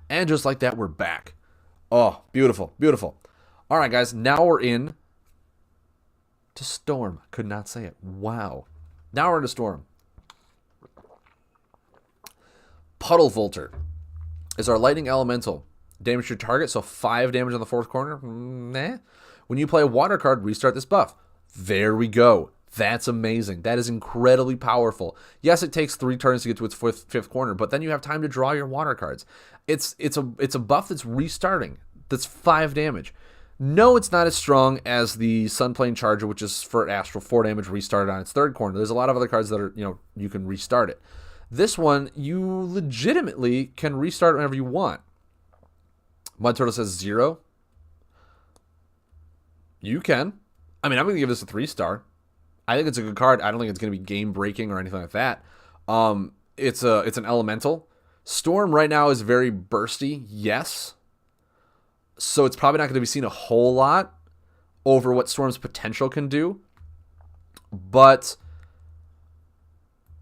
And just like that, we're back. Oh, beautiful, beautiful. All right, guys, now we're in to Storm. Could not say it. Wow. Now we're into Storm. Puddle Volter is our lightning elemental. Damage your target, so 5 damage on the fourth corner. Nah. When you play a water card, restart this buff. There we go. That's amazing. That is incredibly powerful. Yes, it takes 3 turns to get to its fifth corner, but then you have time to draw your water cards. It's a buff that's restarting. That's 5 damage. No, it's not as strong as the Sunplane Charger, which is for Astral 4 damage restarted on its third corner. There's a lot of other cards that are, you can restart it. This one, you legitimately can restart whenever you want. Mud Turtle says 0. You can. I mean, I'm going to give this a 3-star. I think it's a good card. I don't think it's going to be game breaking or anything like that. It's an elemental. Storm right now is very bursty, yes. So it's probably not going to be seen a whole lot over what Storm's potential can do. But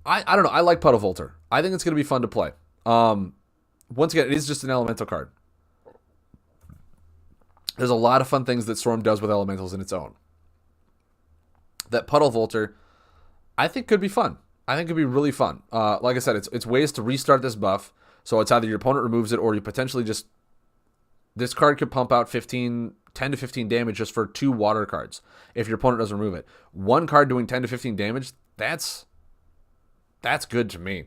I don't know. I like Puddle Volter. I think it's going to be fun to play. Once again, it is just an elemental card. There's a lot of fun things that Storm does with elementals in its own. That Puddle Volter, I think could be fun. I think could be really fun. Like I said, it's ways to restart this buff. So it's either your opponent removes it or you potentially just... This card could pump out 10 to 15 damage just for 2 water cards if your opponent doesn't remove it. One card doing 10 to 15 damage, that's good to me.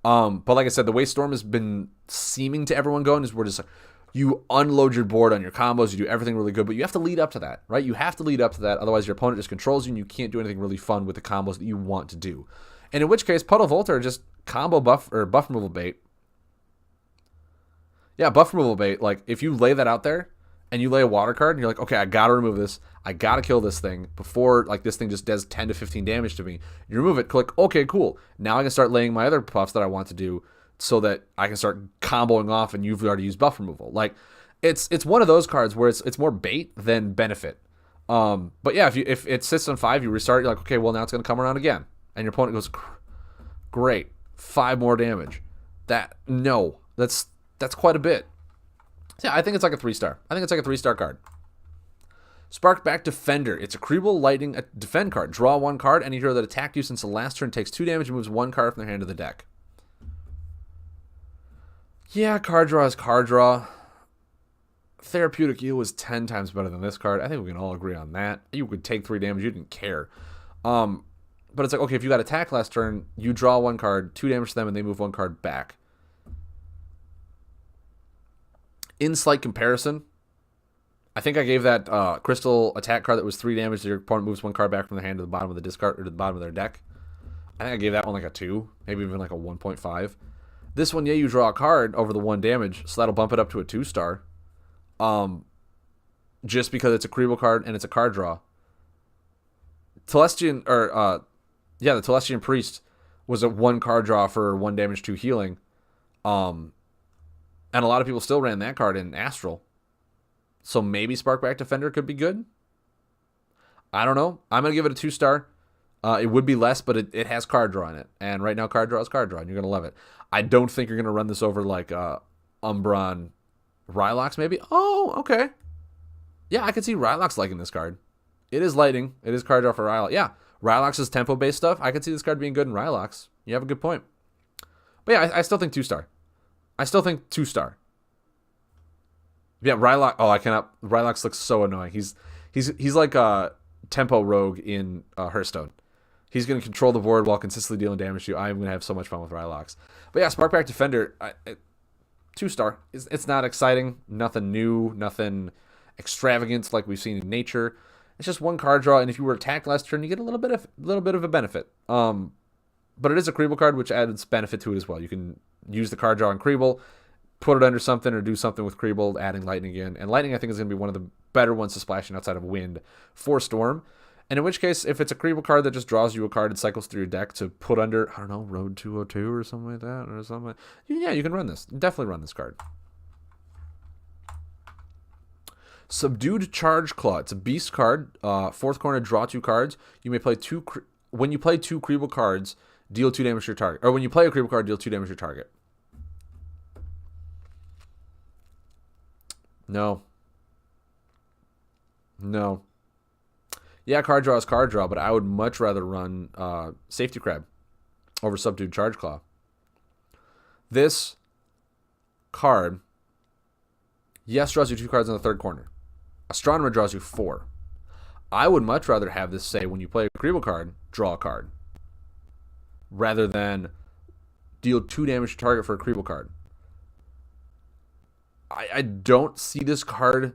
But like I said, the way Storm has been seeming to everyone going is we're just like, you unload your board on your combos, you do everything really good, but you have to lead up to that, right? You have to lead up to that, otherwise your opponent just controls you and you can't do anything really fun with the combos that you want to do. And in which case, Puddle Volter just combo buff or buff removal bait. Yeah, buff removal bait. Like, if you lay that out there and you lay a water card and you're like, okay, I gotta remove this, I gotta kill this thing before like this thing just does 10 to 15 damage to me. You remove it, click, okay, cool. Now I can start laying my other buffs that I want to do so that I can start comboing off and you've already used buff removal. Like, it's one of those cards where it's more bait than benefit. But yeah, if it sits on 5, you restart, you're like, okay, well now it's gonna come around again. And your opponent goes, great, 5 more damage. That's quite a bit. So yeah, I think it's like a 3-star. I think it's like a 3-star card. Sparkback Defender. It's a Creeble Lightning defend card. Draw 1 card. Any hero that attacked you since the last turn takes 2 damage and moves 1 card from their hand to the deck. Yeah, card draw is card draw. Therapeutic Eel was 10 times better than this card. I think we can all agree on that. You could take 3 damage. You didn't care. But it's like, okay, if you got attack last turn, you draw 1 card, 2 damage to them, and they move 1 card back. In slight comparison, I think I gave that crystal attack card that was 3 damage. Your opponent moves 1 card back from their hand to the bottom of the discard or to the bottom of their deck. I think I gave that one like a 2, maybe even like a 1.5. This one, yeah, you draw a card over the 1 damage, so that'll bump it up to a 2-star. Just because it's a Creeble card and it's a card draw. The Telestian Priest was a 1 card draw for 1 damage, 2 healing. And a lot of people still ran that card in Astral. So maybe Sparkback Defender could be good. I don't know. I'm going to give it a 2-star. It would be less, but it has card draw in it. And right now, card draw is card draw, and you're going to love it. I don't think you're going to run this over like Umbron Rylox, maybe. Oh, okay. Yeah, I could see Rylox liking this card. It is lightning. It is card draw for Rylox. Yeah, Rylox's tempo-based stuff. I could see this card being good in Rylox. You have a good point. But yeah, I still think 2-star. I still think 2-star. Yeah, Rylox. Oh, I cannot. Rylox looks so annoying. He's like a tempo rogue in Hearthstone. He's going to control the board while consistently dealing damage to you. I'm going to have so much fun with Rylox. But yeah, Sparkback Defender, 2-star. It's not exciting. Nothing new. Nothing extravagant like we've seen in nature. It's just 1 card draw, and if you were attacked last turn, you get a little bit of a benefit. But it is a Creeble card, which adds benefit to it as well. You can use the card draw on Creeble, put it under something, or do something with Creeble, adding Lightning in. And Lightning, I think, is going to be one of the better ones to splash in outside of Wind for Storm. And in which case, if it's a Creeble card that just draws you a card and cycles through your deck to put under, I don't know, Road 202 or something like that, or something. Yeah, you can run this. Definitely run this card. Subdued Charge Claw. It's a beast card. 4th corner, draw 2 cards. You may play when you play 2 Creeble cards, deal 2 damage to your target. Or when you play a Creeble card, deal 2 damage to your target. No. No. Yeah, card draw is card draw, but I would much rather run Safety Crab over Subdued Charge Claw. This card, yes, draws you 2 cards in the third corner. Astronomer draws you 4. I would much rather have this say when you play a Creeble card, draw a card, rather than deal 2 damage to target for a Creeble card. I don't see this card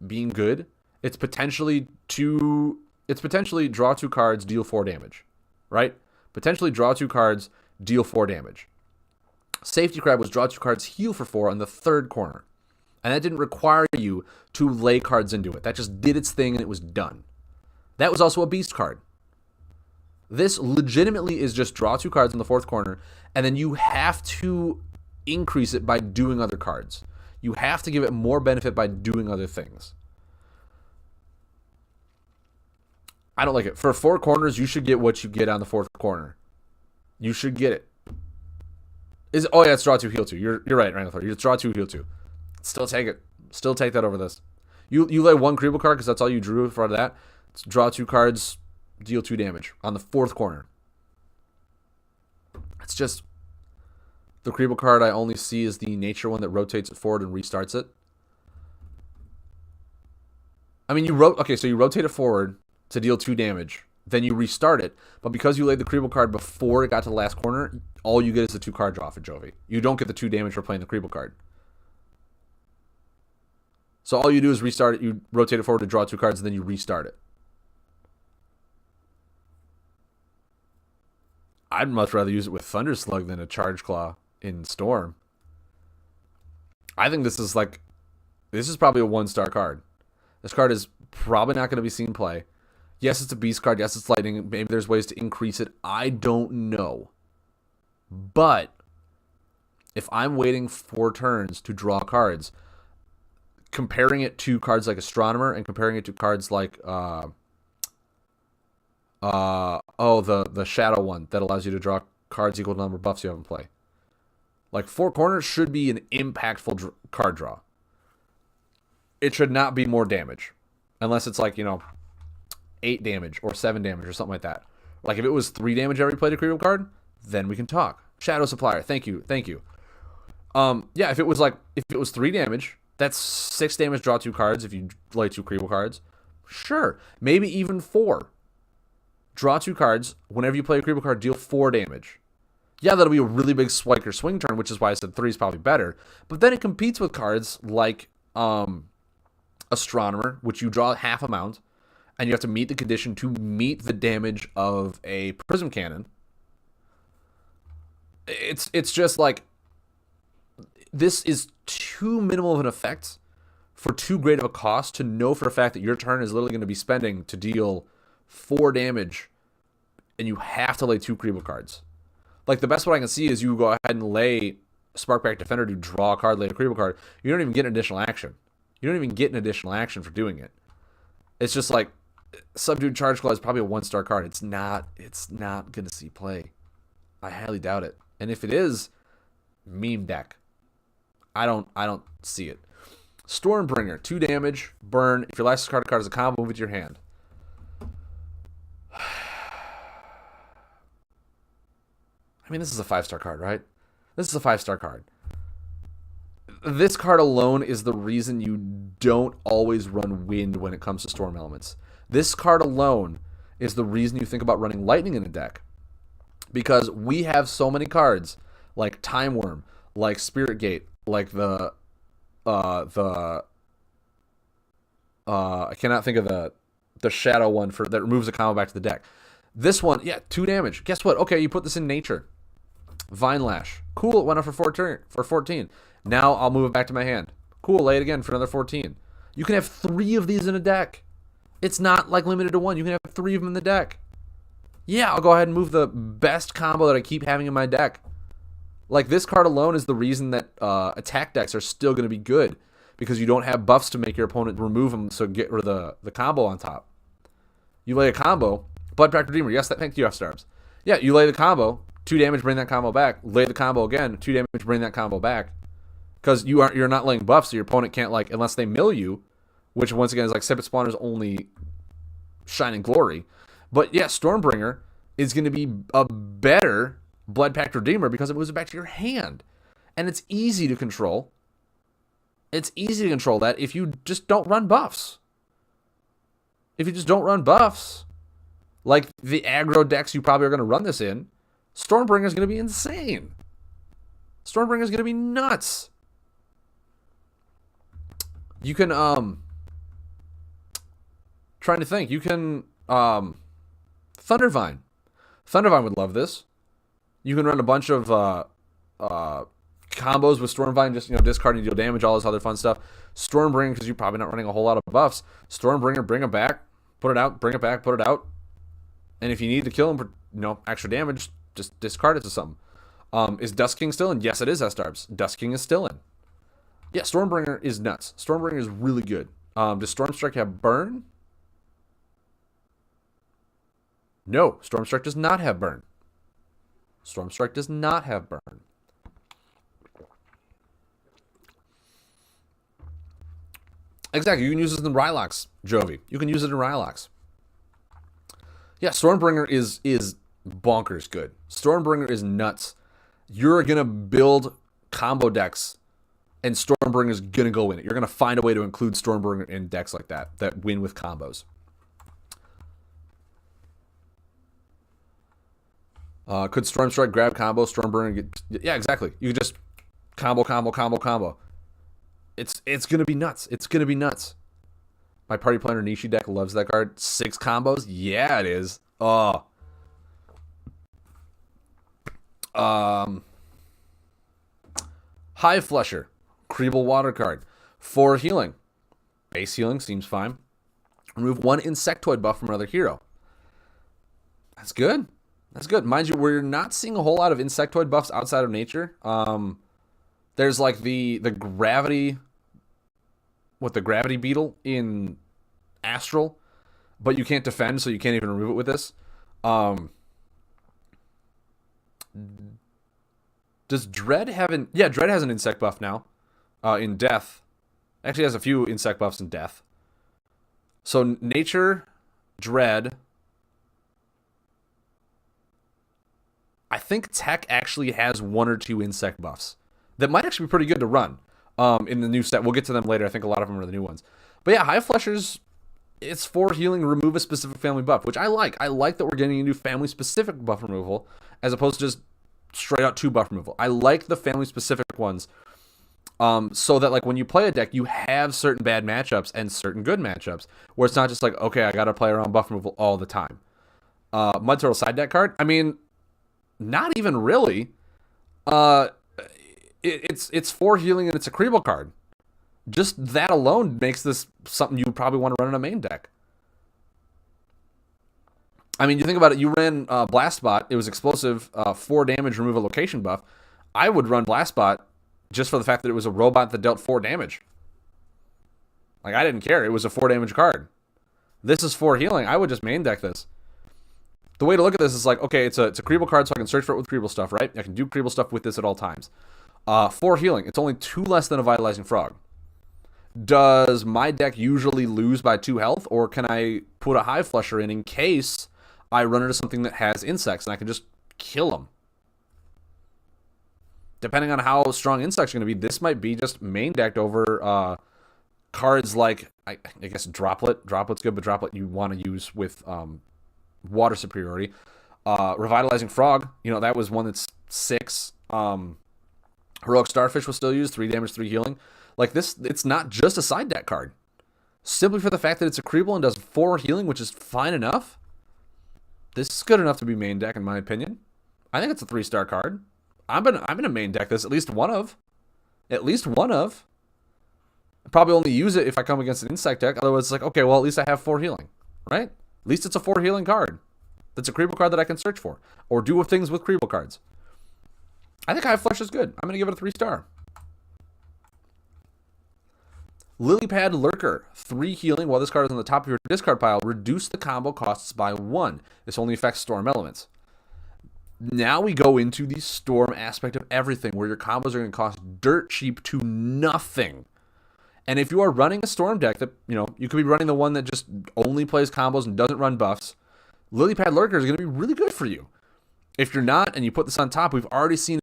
being good. It's potentially draw 2 cards, deal 4 damage, right? Potentially draw 2 cards, deal 4 damage. Safety Crab was draw 2 cards, heal for 4 on the third corner. And that didn't require you to lay cards into it. That just did its thing and it was done. That was also a beast card. This legitimately is just draw 2 cards in the fourth corner, and then you have to increase it by doing other cards. You have to give it more benefit by doing other things. I don't like it. For 4 corners, you should get what you get on the fourth corner. You should get it. Oh yeah, it's draw 2, heal 2. You're right, Randall. It's draw 2, heal 2. Still take it. Still take that over this. You lay 1 Creeble card because that's all you drew for that. It's draw 2 cards, deal 2 damage on the fourth corner. It's just the Creeble card I only see is the nature one that rotates it forward and restarts it. I mean, you rotate it forward to deal 2 damage, then you restart it, but because you laid the Creeble card before it got to the last corner, all you get is the 2 card draw for Jovi. You don't get the 2 damage for playing the Creeble card. So all you do is restart it, you rotate it forward to draw 2 cards, and then you restart it. I'd much rather use it with Thunder Slug than a Charge Claw in Storm. I think this is probably a 1-star card. This card is probably not going to be seen play. Yes, it's a beast card. Yes, it's lightning. Maybe there's ways to increase it. I don't know. But if I'm waiting 4 turns to draw cards, comparing it to cards like Astronomer and comparing it to cards like the Shadow one that allows you to draw cards equal to the number of buffs you have in play. Like 4 corners should be an impactful card draw. It should not be more damage, unless it's 8 damage or 7 damage or something like that. Like if it was 3 damage every played a Creeble card, then we can talk. Shadow Supplier, thank you. Yeah, if it was 3 damage, that's 6 damage, draw 2 cards if you lay 2 Creeble cards. Sure, maybe even 4. Draw 2 cards. Whenever you play a Creeble card, deal 4 damage. Yeah, that'll be a really big spike or swing turn, which is why I said 3 is probably better. But then it competes with cards like Astronomer, which you draw half amount, and you have to meet the condition to meet the damage of a Prism Cannon. It's just like, this is too minimal of an effect for too great of a cost to know for a fact that your turn is literally going to be spending to deal 4 damage, and you have to lay 2 Creeble cards. Like, the best one I can see is you go ahead and lay Sparkback Defender to draw a card, lay a Creeble card. You don't even get an additional action. You don't even get an additional action for doing it. It's just like, Subdued Charge Claw is probably a 1-star card. It's not going to see play. I highly doubt it. And if it is, meme deck. I don't see it. Stormbringer, 2 damage, burn. If your last card is a combo, move it to your hand. I mean, this is a 5-star card, right? This is a 5-star card. This card alone is the reason you don't always run wind when it comes to storm elements. This card alone is the reason you think about running lightning in a deck. Because we have so many cards like Time Worm, like Spirit Gate, like I cannot think of the Shadow one that removes a combo back to the deck. This one, yeah, 2 damage. Guess what? Okay, you put this in Nature. Vine Lash. Cool, it went up for 14. Now I'll move it back to my hand. Cool, lay it again for another 14. You can have 3 of these in a deck. It's not like limited to 1. You can have 3 of them in the deck. Yeah, I'll go ahead and move the best combo that I keep having in my deck. Like, this card alone is the reason that attack decks are still going to be good, because you don't have buffs to make your opponent remove them, so get rid of the combo on top. You lay a combo, Bloodpact Redeemer, yes, thank you, F-Starbs. Yeah, you lay the combo, 2 damage, bring that combo back. Lay the combo again, 2 damage, bring that combo back. because you're not laying buffs, so your opponent can't, like, unless they mill you, which once again is like Sipit Spawner's only shining glory. But yeah, Stormbringer is going to be a better Blood Pact Redeemer because it moves it back to your hand. And it's easy to control. It's easy to control that if you just don't run buffs. If you just don't run buffs, like the aggro decks you probably are going to run this in, Stormbringer is going to be insane. Stormbringer is going to be nuts. You can, trying to think, you can, Thundervine. Thundervine would love this. You can run a bunch of, combos with Stormvine, just, discard and deal damage, all this other fun stuff. Stormbringer, because you're probably not running a whole lot of buffs. Stormbringer, bring it back, put it out, bring it back, put it out. And if you need to kill him for, extra damage, just discard it to something. Is Dust King still in? Yes, it is, S-Darbs. Dust King is still in. Yeah, Stormbringer is nuts. Stormbringer is really good. Does Stormstrike have burn? No, Stormstrike does not have burn. Stormstrike does not have burn. Exactly, you can use this in Rylox, Jovi. You can use it in Rylox. Yeah, Stormbringer is bonkers good. Stormbringer is nuts. You're going to build combo decks, and Stormbringer is going to go in it. You're going to find a way to include Stormbringer in decks like that win with combos. Could Stormstrike grab combo? Stormbringer yeah, exactly. You could just combo. It's going to be nuts. It's going to be nuts. My Party Planner Nishi deck loves that card. 6 combos? Yeah, it is. Oh. Hive Flusher. Creeble Water card. 4 healing. Base healing seems fine. Remove 1 Insectoid buff from another hero. That's good. That's good. Mind you, we're not seeing a whole lot of Insectoid buffs outside of nature. There's like the gravity... the gravity beetle in Astral, but you can't defend, so you can't even remove it with this. Does Dread have an... Yeah, Dread has an insect buff now. In Death. Actually has a few insect buffs in Death. So Nature, Dread. I think Tech actually has 1 or 2 insect buffs. That might actually be pretty good to run. In the new set. We'll get to them later. I think a lot of them are the new ones. But yeah, Hive Flushers, it's 4 healing, remove a specific family buff, which I like. I like that we're getting into family-specific buff removal as opposed to just straight-out 2 buff removal. I like the family-specific ones so that like when you play a deck, you have certain bad matchups and certain good matchups where it's not just like, okay, I got to play around buff removal all the time. Mud Turtle side deck card? I mean, not even really. It's 4 healing and it's a Creeble card. Just that alone makes this something you would probably want to run in a main deck. I mean, you think about it, you ran Blastbot, it was explosive, 4 damage, remove a location buff. I would run Blastbot just for the fact that it was a robot that dealt 4 damage. Like, I didn't care, it was a 4 damage card. This is 4 healing, I would just main deck this. The way to look at this is like, okay, it's a Creeble card, so I can search for it with Creeble stuff, right? I can do Creeble stuff with this at all times. 4 healing. It's only 2 less than a Vitalizing Frog. Does my deck usually lose by 2 health, or can I put a Hive Flusher in case I run into something that has insects and I can just kill them? Depending on how strong insects are going to be, this might be just main decked over cards like, I guess, Droplet. Droplet's good, but Droplet you want to use with water superiority. Revitalizing Frog, that was one that's 6. Heroic Starfish was still used, 3 damage, 3 healing. Like this, it's not just a side deck card. Simply for the fact that it's a Creeble and does 4 healing, which is fine enough. This is good enough to be main deck, in my opinion. I think it's a 3-star card. I'm gonna main deck this, at least one of. At least one of. I probably only use it if I come against an insect deck. Otherwise, it's like, okay, well, at least I have 4 healing, right? At least it's a 4 healing card. That's a Creeble card that I can search for. Or do things with Creeble cards. I think Hive Flush is good. I'm going to give it a 3-star. Lilypad Lurker, 3 healing. While this card is on the top of your discard pile, reduce the combo costs by 1. This only affects storm elements. Now we go into the Storm aspect of everything, where your combos are going to cost dirt cheap to nothing. And if you are running a Storm deck that, you could be running the one that just only plays combos and doesn't run buffs, Lily Pad Lurker is going to be really good for you. If you're not, and you put this on top, we've already seen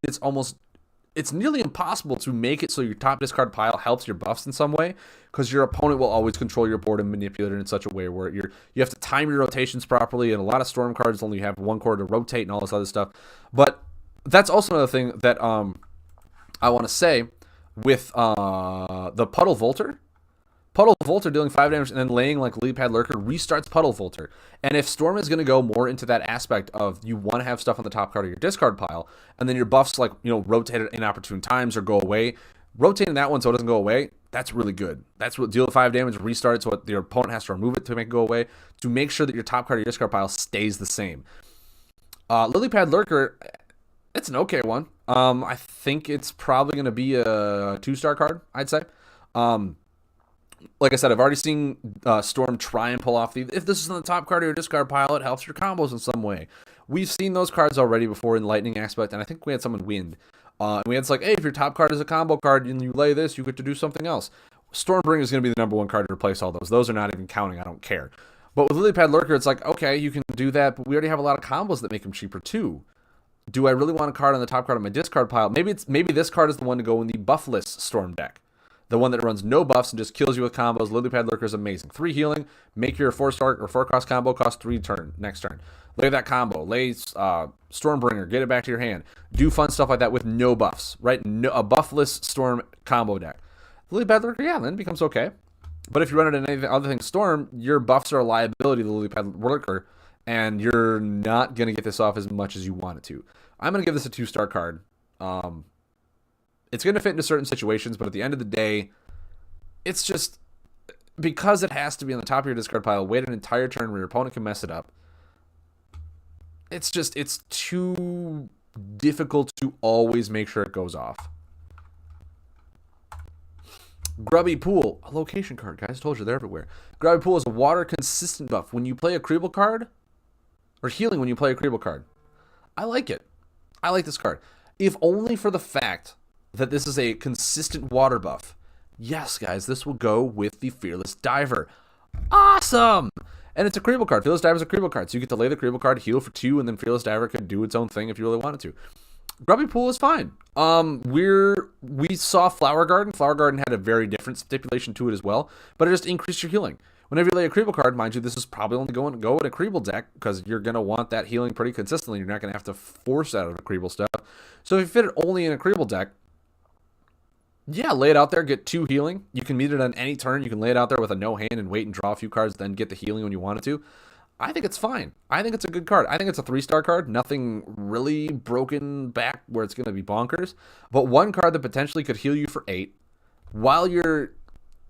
it's nearly impossible to make it so your top discard pile helps your buffs in some way, because your opponent will always control your board and manipulate it in such a way where you have to time your rotations properly, and a lot of Storm cards only have one card to rotate and all this other stuff. But that's also another thing that I want to say with the Puddle Volter. Puddle Volter dealing 5 damage and then laying like Lily Pad Lurker restarts Puddle Volter. And if Storm is going to go more into that aspect of you want to have stuff on the top card of your discard pile, and then your buffs rotate at inopportune times or go away, rotating that one so it doesn't go away, that's really good. That's what deal 5 damage, restart it so what your opponent has to remove it to make it go away, to make sure that your top card of your discard pile stays the same. Lily Pad Lurker, it's an okay one. I think it's probably going to be a 2-star card, I'd say. Like I said, I've already seen Storm try and pull off if this is on the top card of your discard pile, it helps your combos in some way. We've seen those cards already before in Lightning aspect, and I think we had some in Wind. And we had it's like, hey, if your top card is a combo card and you lay this, you get to do something else. Stormbringer is going to be the number one card to replace all those. Those are not even counting. I don't care. But with Lily Pad Lurker, it's like, okay, you can do that, but we already have a lot of combos that make them cheaper too. Do I really want a card on the top card of my discard pile? Maybe this card is the one to go in the buffless Storm deck. The one that runs no buffs and just kills you with combos. Lily Pad Lurker is amazing. 3 healing, make your 4-star or 4-cost combo cost 3 next turn. Lay that combo. Lay Stormbringer, get it back to your hand. Do fun stuff like that with no buffs, right? A buffless Storm combo deck. Lily Pad Lurker, yeah, then it becomes okay. But if you run it in any other thing Storm, your buffs are a liability to Lily Pad Lurker, and you're not going to get this off as much as you want it to. I'm going to give this a 2-star card. It's going to fit into certain situations, but at the end of the day, it's just because it has to be on the top of your discard pile, wait an entire turn where your opponent can mess it up. It's too difficult to always make sure it goes off. Grubby Pool, a location card, guys. I told you they're everywhere. Grubby Pool is a water consistent buff. When you play a Creeble card, or healing when you play a Creeble card. I like it. I like this card. If only for the fact that this is a consistent water buff. Yes, guys, this will go with the Fearless Diver. Awesome! And it's a Creeble card. Fearless Diver is a Creeble card, so you get to lay the Creeble card, heal for 2, and then Fearless Diver can do its own thing if you really wanted to. Grubby Pool is fine. We saw Flower Garden. Flower Garden had a very different stipulation to it as well, but it just increased your healing. Whenever you lay a Creeble card, mind you, this is probably only going to go in a Creeble deck because you're going to want that healing pretty consistently. You're not going to have to force out of the Creeble stuff. So if you fit it only in a Creeble deck, yeah, lay it out there, get 2 healing. You can meet it on any turn. You can lay it out there with a no hand and wait and draw a few cards, then get the healing when you wanted to. I think it's fine. I think it's a good card. I think it's a 3-star card. Nothing really broken back where it's going to be bonkers. But one card that potentially could heal you for 8 while you're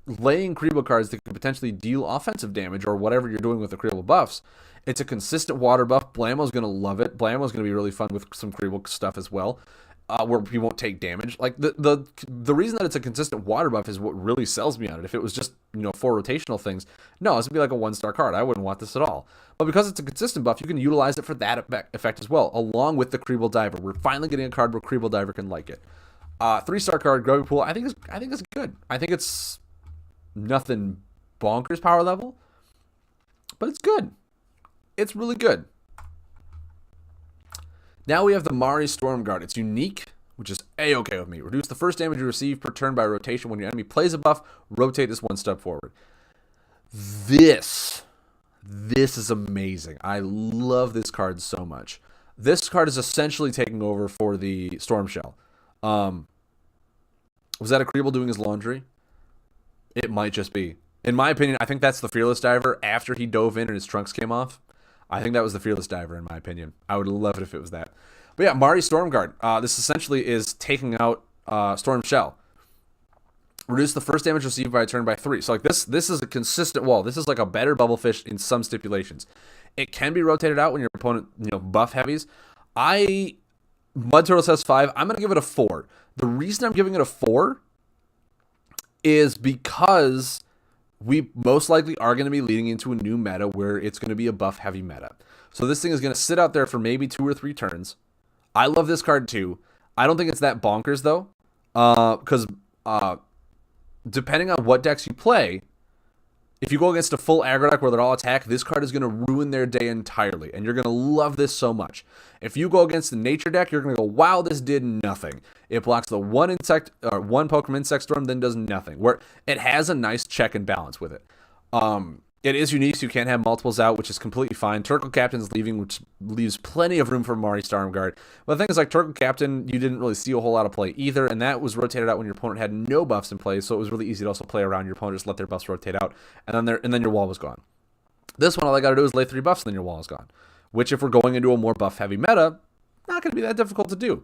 laying Creeble cards that could potentially deal offensive damage or whatever you're doing with the Creeble buffs. It's a consistent water buff. Blamo's going to love it. Blamo's going to be really fun with some Creeble stuff as well. Where he won't take damage. Like the reason that it's a consistent water buff is what really sells me on it. If it was just 4 rotational things, no, it's gonna be like a 1-star card. I wouldn't want this at all. But because it's a consistent buff, you can utilize it for that effect as well, along with the Creeble Diver. We're finally getting a card where Creeble Diver can like it. 3-star card, Grubby Pool. I think it's good. I think it's nothing bonkers power level, but it's good. It's really good. Now we have the Mari Stormguard. It's unique, which is A-okay with me. Reduce the first damage you receive per turn by rotation. When your enemy plays a buff, rotate this 1 step forward. This is amazing. I love this card so much. This card is essentially taking over for the Storm Shell. Was that a Creeble doing his laundry? It might just be. In my opinion, I think that's the Fearless Diver after he dove in and his trunks came off. I think that was the Fearless Diver, in my opinion. I would love it if it was that. But yeah, Mari Stormguard. This essentially is taking out Storm Shell. Reduce the first damage received by a turn by 3. So like this is a consistent wall. This is like a better Bubblefish in some stipulations. It can be rotated out when your opponent, buff heavies. Mud Turtle says 5. I'm going to give it a 4. The reason I'm giving it a 4 is because we most likely are going to be leading into a new meta where it's going to be a buff-heavy meta. So this thing is going to sit out there for maybe 2 or 3 turns. I love this card too. I don't think it's that bonkers though, because depending on what decks you play, if you go against a full aggro deck where they're all attack, this card is going to ruin their day entirely, and you're going to love this so much. If you go against the nature deck, you're going to go, wow, this did nothing. It blocks the one Pokemon Insect Storm, then does nothing. Where it has a nice check and balance with it. It is unique, so you can't have multiples out, which is completely fine. Turtle Captain's leaving, which leaves plenty of room for Mari Stormguard. But the thing is, like, Turtle Captain, you didn't really see a whole lot of play either, and that was rotated out when your opponent had no buffs in play, so it was really easy to also play around your opponent, just let their buffs rotate out, and then your wall was gone. This one, all I gotta do is lay 3 buffs, and then your wall is gone. Which, if we're going into a more buff-heavy meta, not gonna be that difficult to do.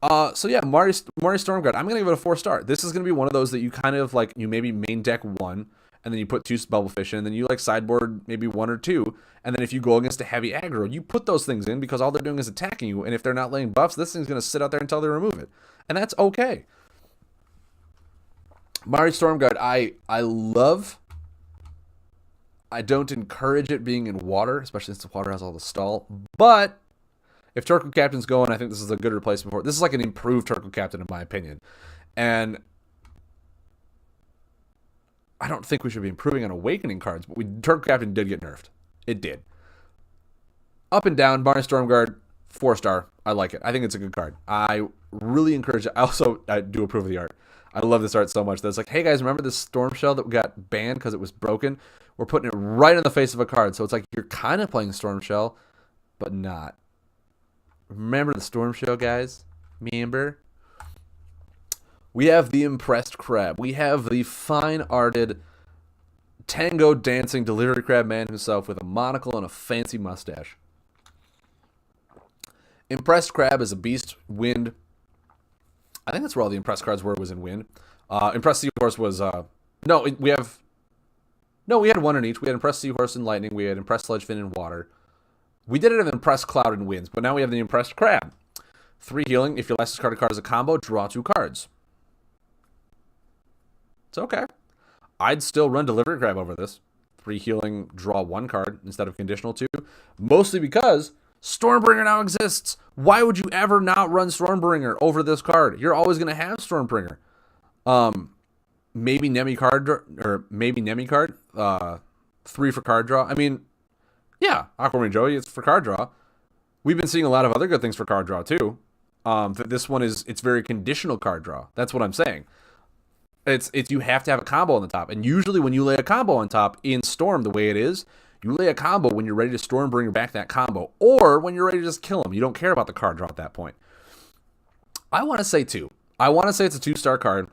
So yeah, Mari Stormguard, I'm gonna give it a 4-star. This is gonna be one of those that you kind of, like, you maybe main deck 1, and then you put 2 Bubblefish in, and then you like sideboard maybe 1 or 2, and then if you go against a heavy aggro, you put those things in because all they're doing is attacking you, and if they're not laying buffs, this thing's going to sit out there until they remove it, and that's okay. Mari Stormguard, I love. I don't encourage it being in water, especially since the water has all the stall, but if Turtle Captain's going, I think this is a good replacement for it. This is like an improved Turtle Captain in my opinion, and I don't think we should be improving on Awakening cards, but Turtle Captain did get nerfed. It did. Up and down, Mari Stormguard, 4-star. I like it. I think it's a good card. I really encourage it. I do approve of the art. I love this art so much. That's like, hey guys, remember this Storm Shell that got banned because it was broken? We're putting it right in the face of a card. So it's like you're kind of playing Storm Shell, but not. Remember the Storm Shell, guys? Remember? We have the Impressed Crab. We have the fine-arted, tango dancing delivery crab man himself with a monocle and a fancy mustache. Impressed Crab is a beast, wind. I think that's where all the Impressed cards were, was in wind. Impressed Seahorse was, we had one in each. We had Impressed Seahorse in lightning. We had Impressed Sledgefin in water. We did it in Impressed Cloud in winds, but now we have the Impressed Crab. 3 healing. If you last discard a card as a combo, draw 2 cards. It's okay. I'd still run Delivery Crab over this. 3 healing, draw 1 card instead of conditional 2. Mostly because Stormbringer now exists. Why would you ever not run Stormbringer over this card? You're always going to have Stormbringer. Maybe Nemi card, or maybe Nemi card. 3 for card draw. I mean, yeah, Aquamarine Joey, it's for card draw. We've been seeing a lot of other good things for card draw too. This one it's very conditional card draw. That's what I'm saying. It's you have to have a combo on the top, and usually when you lay a combo on top in Storm, the way it is, you lay a combo when you're ready to Stormbringer back that combo, or when you're ready to just kill him. You don't care about the card draw at that point. I want to say 2. I want to say it's a 2-star card.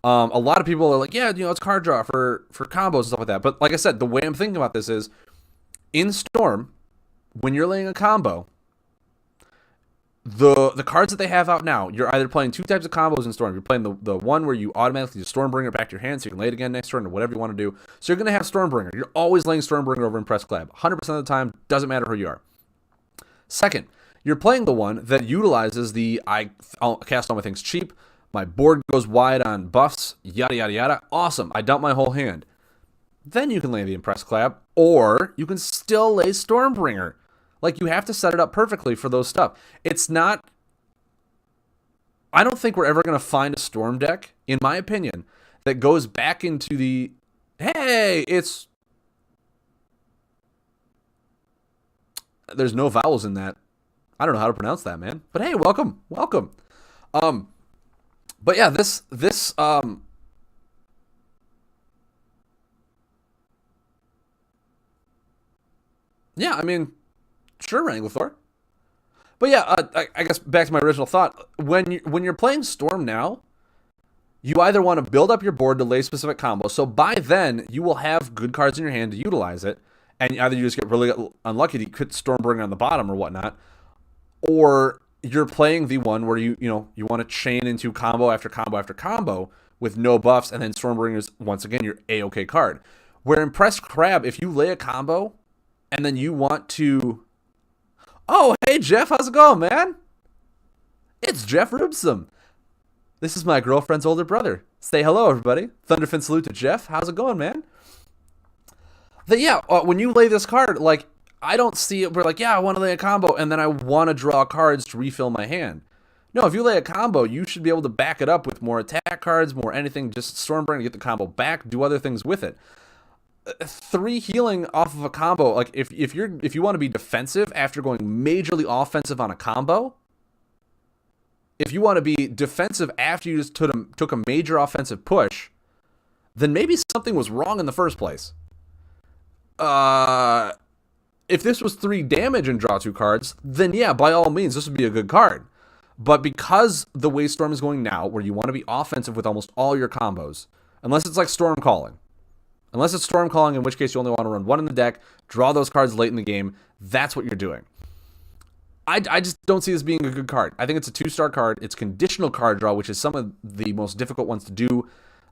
A lot of people are like, yeah, it's card draw for combos and stuff like that. But like I said, the way I'm thinking about this is, in Storm, when you're laying a combo, the cards that they have out now, you're either playing 2 types of combos in Storm. You're playing the one where you automatically just Stormbringer back to your hand so you can lay it again next turn or whatever you want to do. So you're going to have Stormbringer. You're always laying Stormbringer over Impressed Crab. 100% of the time, doesn't matter who you are. Second, you're playing the one that utilizes I'll cast all my things cheap, my board goes wide on buffs, yada, yada, yada. Awesome. I dump my whole hand. Then you can lay the Impressed Crab, or you can still lay Stormbringer. Like, you have to set it up perfectly for those stuff. It's not... I don't think we're ever going to find a Storm deck, in my opinion, that goes back into the... Hey, it's... There's no vowels in that. I don't know how to pronounce that, man. But hey, welcome. Welcome. But yeah, this yeah, I mean... Sure, Wrangler. But yeah, I guess back to my original thought. When you're playing Storm now, you either want to build up your board to lay specific combos. So by then, you will have good cards in your hand to utilize it. And either you just get really unlucky to put Stormbringer on the bottom or whatnot. Or you're playing the one where you want to chain into combo after combo after combo with no buffs. And then Stormbringer's, once again, your A-OK card. Where Impressed Crab, if you lay a combo and then you want to... Oh, hey, Jeff, how's it going, man? It's Jeff Rubsum. This is my girlfriend's older brother. Say hello, everybody. Thunderfin salute to Jeff. How's it going, man? When you lay this card, like, I don't see it where like, yeah, I want to lay a combo and then I want to draw cards to refill my hand. No, if you lay a combo, you should be able to back it up with more attack cards, more anything, just Stormbringer to get the combo back, do other things with it. 3 healing off of a combo, like if you want to be defensive after going majorly offensive on a combo, if you want to be defensive after you just took a major offensive push, then maybe something was wrong in the first place. If this was 3 damage and draw 2 cards, then yeah, by all means, this would be a good card. But because the way Storm is going now, where you want to be offensive with almost all your combos, unless it's like Storm Calling. Unless it's Storm Calling, in which case you only want to run 1 in the deck, draw those cards late in the game, that's what you're doing. I just don't see this being a good card. I think it's a 2-star card. It's conditional card draw, which is some of the most difficult ones to do,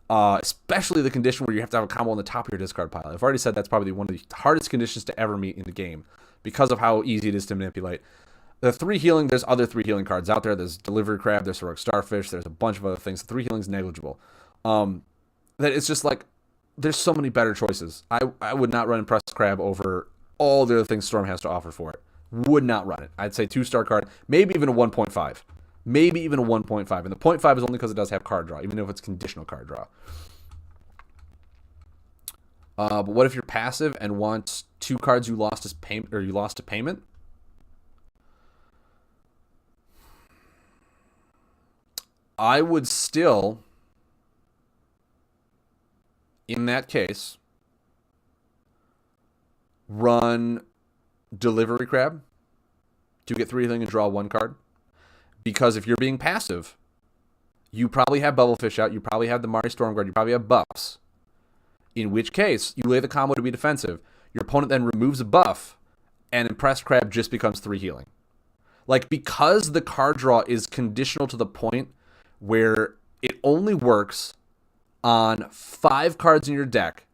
especially the condition where you have to have a combo on the top of your discard pile. I've already said that's probably one of the hardest conditions to ever meet in the game because of how easy it is to manipulate. The 3 healing, there's other 3 healing cards out there. There's Delivery Crab, there's Heroic Starfish, there's a bunch of other things. The 3 healing is negligible. That it's just like, there's so many better choices. I would not run Impressed Crab over all the other things Storm has to offer for it. Would not run it. I'd say 2-star card, maybe even a 1.5. Maybe even a 1.5. And the 0.5 is only because it does have card draw, even if it's conditional card draw. But what if you're passive and want 2 cards you lost as payment, or you lost to payment? I would still, in that case, run Delivery Crab to get 3 healing and draw 1 card. Because if you're being passive, you probably have Bubblefish out, you probably have the Mari Stormguard, you probably have buffs. In which case, you lay the combo to be defensive. Your opponent then removes a buff, and Impressed Crab just becomes 3 healing. Like, because the card draw is conditional to the point where it only works on 5 cards in your deck,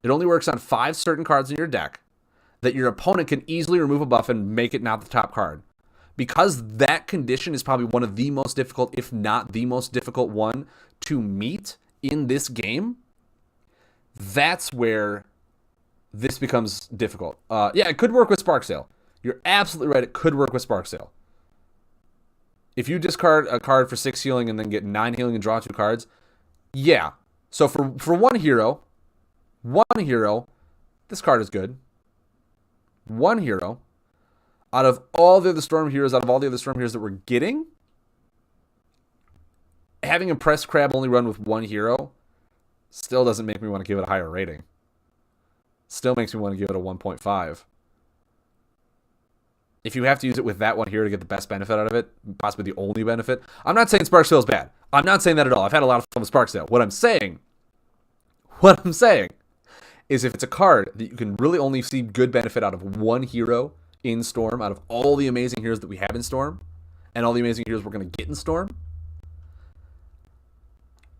it only works on 5 certain cards in your deck, that your opponent can easily remove a buff and make it not the top card. Because that condition is probably one of the most difficult, if not the most difficult one to meet in this game, that's where this becomes difficult. Yeah, it could work with Spark Sale. You're absolutely right, it could work with Spark Sale. If you discard a card for 6 healing and then get 9 healing and draw 2 cards, yeah. So for one hero, this card is good. 1 hero, out of all the other Storm heroes that we're getting, having Impressed Crab only run with 1 hero still doesn't make me want to give it a higher rating. Still makes me want to give it a 1.5. If you have to use it with that 1 hero to get the best benefit out of it, possibly the only benefit, I'm not saying Spark Sale is bad. I'm not saying that at all. I've had a lot of fun with Spark Sale. What I'm saying is if it's a card that you can really only see good benefit out of 1 hero in Storm, out of all the amazing heroes that we have in Storm, and all the amazing heroes we're going to get in Storm,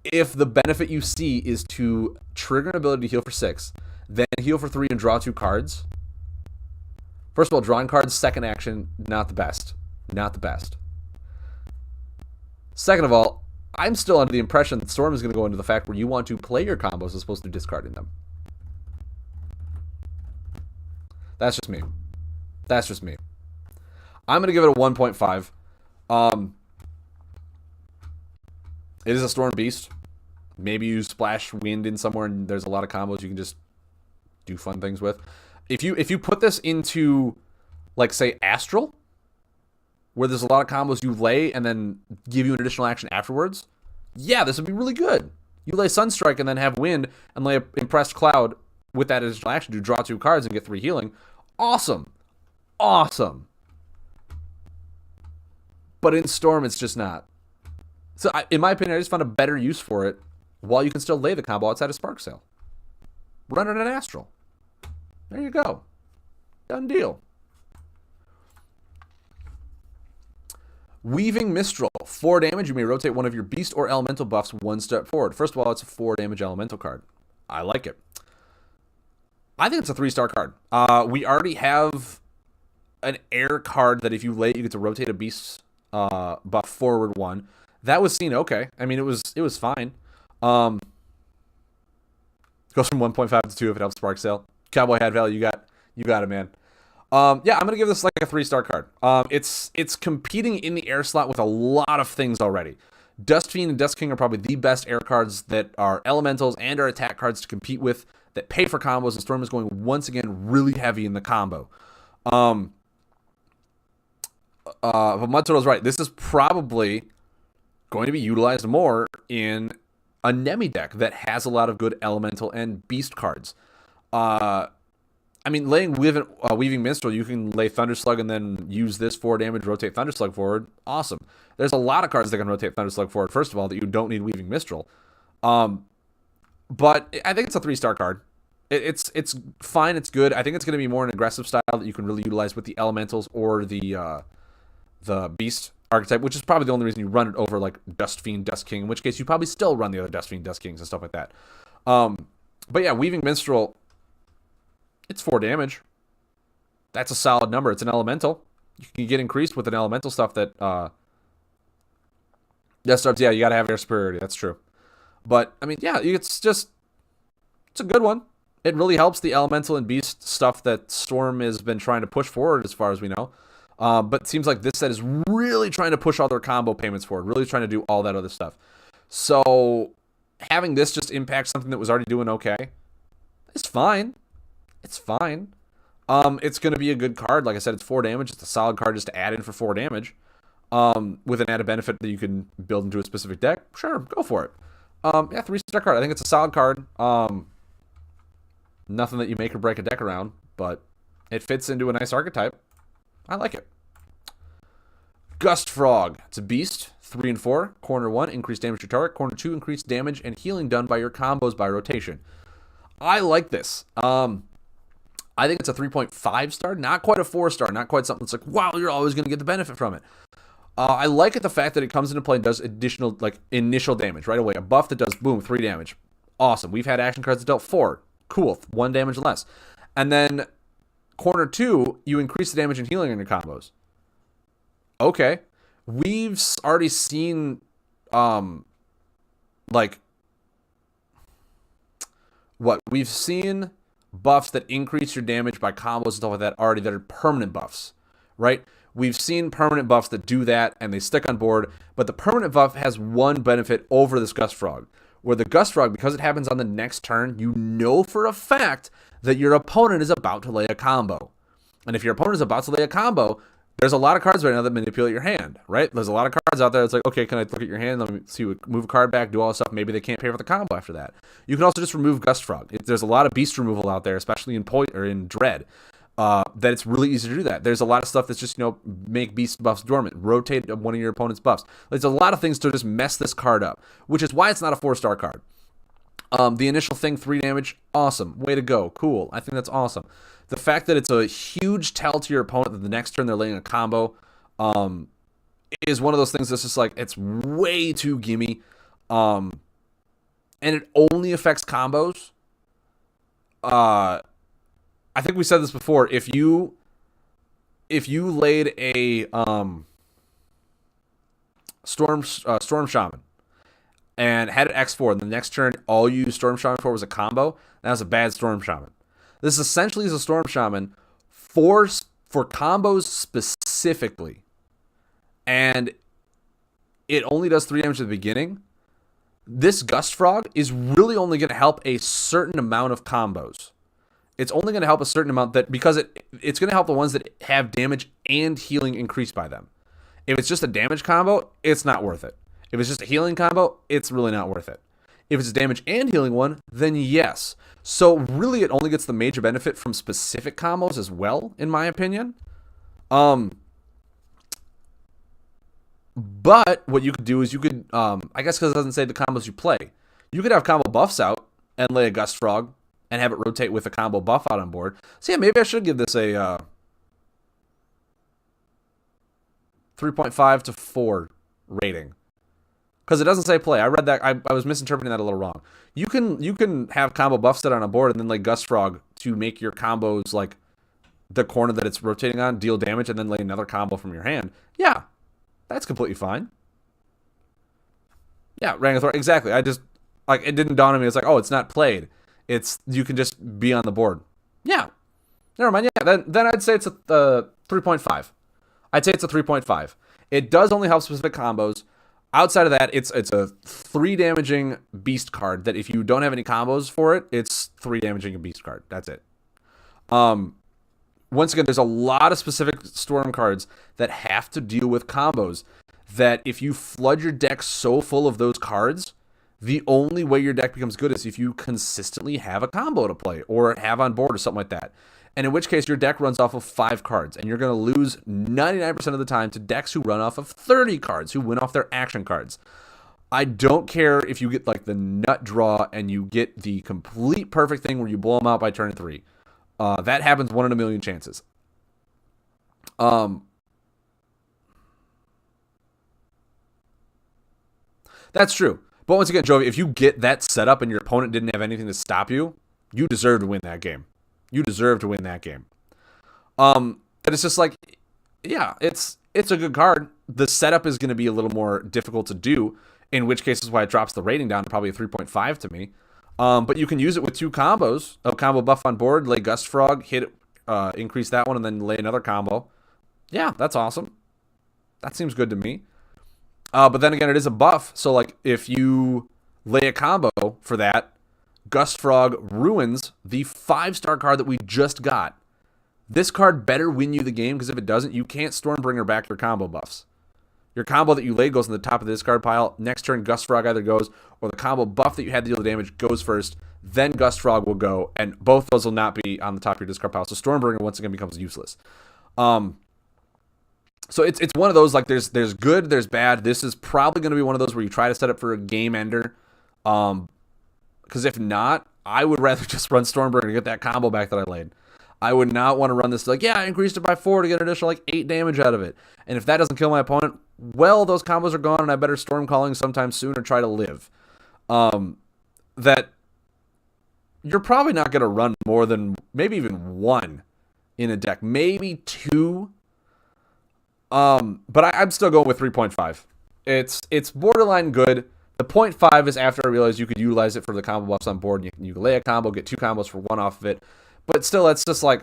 if the benefit you see is to trigger an ability to heal for 6, then heal for 3 and draw 2 cards, first of all, drawing cards, second action, not the best. Not the best. Second of all, I'm still under the impression that Storm is going to go into the fact where you want to play your combos as opposed to discarding them. That's just me. I'm going to give it a 1.5. It is a Storm Beast. Maybe you splash wind in somewhere and there's a lot of combos you can just do fun things with. If you put this into, like, say, Astral, where there's a lot of combos you lay and then give you an additional action afterwards, yeah, this would be really good. You lay Sunstrike and then have wind and lay Impressed Cloud with that additional action to draw 2 cards and get 3 healing. Awesome. But in Storm, it's just not. So, in my opinion, I just found a better use for it while you can still lay the combo outside of Spark Sale. Run it at Astral. There you go. Done deal. Weaving Mistral. 4 damage. You may rotate one of your beast or elemental buffs 1 step forward. First of all, it's a 4 damage elemental card. I like it. I think it's a 3-star card. We already have an air card that if you lay it, you get to rotate a beast buff forward 1. That was seen okay. I mean, it was fine. Goes from 1.5 to 2 if it helps Spark Sale. Cowboy Hat Value, you got it, man. Yeah, I'm gonna give this like a 3-star card. It's competing in the air slot with a lot of things already. Dust Fiend and Dust King are probably the best air cards that are elementals and are attack cards to compete with that pay for combos, and Storm is going once again really heavy in the combo. But Mudturtle's right. This is probably going to be utilized more in a Nemi deck that has a lot of good elemental and beast cards. I mean, laying Weaving Minstrel, you can lay Thunderslug and then use this 4 damage, rotate Thunderslug forward. Awesome. There's a lot of cards that can rotate Thunderslug forward, first of all, that you don't need Weaving Minstrel. But I think it's a 3-star card. It's fine, it's good. I think it's going to be more an aggressive style that you can really utilize with the elementals or the beast archetype, which is probably the only reason you run it over like Dust Fiend, Dust King, in which case you probably still run the other Dust Fiend, Dust Kings and stuff like that. But yeah, Weaving Minstrel, it's 4 damage. That's a solid number. It's an elemental. You can get increased with an elemental stuff that starts. Yeah, you got to have air superiority. That's true. But I mean, yeah, it's a good one. It really helps the elemental and beast stuff that Storm has been trying to push forward, as far as we know. But it seems like this set is really trying to push all their combo payments forward, really trying to do all that other stuff. So having this just impact something that was already doing okay, it's fine. It's fine. It's going to be a good card. Like I said, it's 4 damage. It's a solid card just to add in for 4 damage. With an added benefit that you can build into a specific deck. Sure, go for it. Yeah, 3-star card. I think it's a solid card. Nothing that you make or break a deck around, but it fits into a nice archetype. I like it. Gust Frog. It's a beast. 3 and 4. Corner 1, increase damage to target. Corner 2, increase damage and healing done by your combos by rotation. I like this. I think it's a 3.5 star. Not quite a 4-star. Not quite something that's like, wow, you're always going to get the benefit from it. I like it, the fact that it comes into play and does additional, like, initial damage right away. A buff that does, boom, 3 damage. Awesome. We've had action cards that dealt 4. Cool. 1 damage less. And then corner 2, you increase the damage and healing in your combos. Okay. We've already seen, we've seen buffs that increase your damage by combos and stuff like that already that are permanent buffs, right? We've seen permanent buffs that do that and they stick on board, but the permanent buff has one benefit over this Gust Frog, where the Gust Frog, because it happens on the next turn, you know for a fact that your opponent is about to lay a combo. And if your opponent is about to lay a combo, there's a lot of cards right now that manipulate your hand, right? There's a lot of cards out there that's like, okay, can I look at your hand? Let me see, move a card back, do all this stuff. Maybe they can't pay for the combo after that. You can also just remove Gust Frog. There's a lot of beast removal out there, especially in Dread, that it's really easy to do that. There's a lot of stuff that's just, make beast buffs dormant, rotate one of your opponent's buffs. There's a lot of things to just mess this card up, which is why it's not a 4-star card. The initial thing, 3 damage, awesome. Way to go. Cool. I think that's awesome. The fact that it's a huge tell to your opponent that the next turn they're laying a combo is one of those things that's just like, it's way too gimme. And it only affects combos. I think we said this before. If you laid a Storm Shaman and had it X4, and the next turn all you used Storm Shaman for was a combo, that was a bad Storm Shaman. This essentially is a Storm Shaman for combos specifically. And it only does 3 damage at the beginning. This Gust Frog is really only going to help a certain amount of combos. It's only going to help a certain amount because it's going to help the ones that have damage and healing increased by them. If it's just a damage combo, it's not worth it. If it's just a healing combo, it's really not worth it. If it's a damage and healing one, then yes. So really it only gets the major benefit from specific combos as well, in my opinion. But what you could do is you could, I guess because it doesn't say the combos you play, you could have combo buffs out and lay a Gust Frog and have it rotate with a combo buff out on board. So yeah, maybe I should give this a 3.5 to 4 rating. Because it doesn't say play. I read that. I was misinterpreting that a little wrong. You can have combo buff set on a board and then lay Gust Frog to make your combos like the corner that it's rotating on deal damage and then lay another combo from your hand. Yeah, that's completely fine. Yeah, Rangathor, exactly. I just, it didn't dawn on me. It's like, oh, it's not played. You can just be on the board. Yeah, Never mind. Yeah, then I'd say it's a 3.5. I'd say it's a 3.5. It does only help specific combos. Outside of that, it's a 3 damaging beast card that if you don't have any combos for it, it's 3 damaging a beast card. That's it. Once again, there's a lot of specific Storm cards that have to deal with combos that if you flood your deck so full of those cards, the only way your deck becomes good is if you consistently have a combo to play or have on board or something like that. And in which case, your deck runs off of 5 cards, and you're going to lose 99% of the time to decks who run off of 30 cards, who win off their action cards. I don't care if you get like the nut draw and you get the complete perfect thing where you blow them out by turn 3. That happens 1 in a million chances. That's true. But once again, Jovi, if you get that setup and your opponent didn't have anything to stop you, you deserve to win that game. You deserve to win that game. But it's just like, yeah, it's a good card. The setup is going to be a little more difficult to do, in which case is why it drops the rating down to probably a 3.5 to me. But you can use it with 2 combos. A combo buff on board, lay Gust Frog, hit it, increase that one, and then lay another combo. Yeah, that's awesome. That seems good to me. But then again, it is a buff. So like if you lay a combo for that, Gust Frog ruins the 5-star card that we just got. This card better win you the game, because if it doesn't, you can't Stormbringer back your combo buffs. Your combo that you laid goes in the top of the discard pile. Next turn, Gust Frog either goes, or the combo buff that you had to deal the damage goes first. Then Gust Frog will go, and both those will not be on the top of your discard pile. So Stormbringer once again becomes useless. So it's one of those, like there's good, there's bad. This is probably going to be one of those where you try to set up for a game ender. Because if not, I would rather just run Stormbringer to get that combo back that I laid. I would not want to run this like, yeah, I increased it by 4 to get an additional like 8 damage out of it. And if that doesn't kill my opponent, well, those combos are gone, and I better Storm Calling sometime soon or try to live. That you're probably not going to run more than maybe even 1 in a deck, maybe 2. But I'm still going with 3.5. It's borderline good. The 0.5 is after I realized you could utilize it for the combo buffs on board. And you can lay a combo, get 2 combos for 1 off of it. But still, it's just like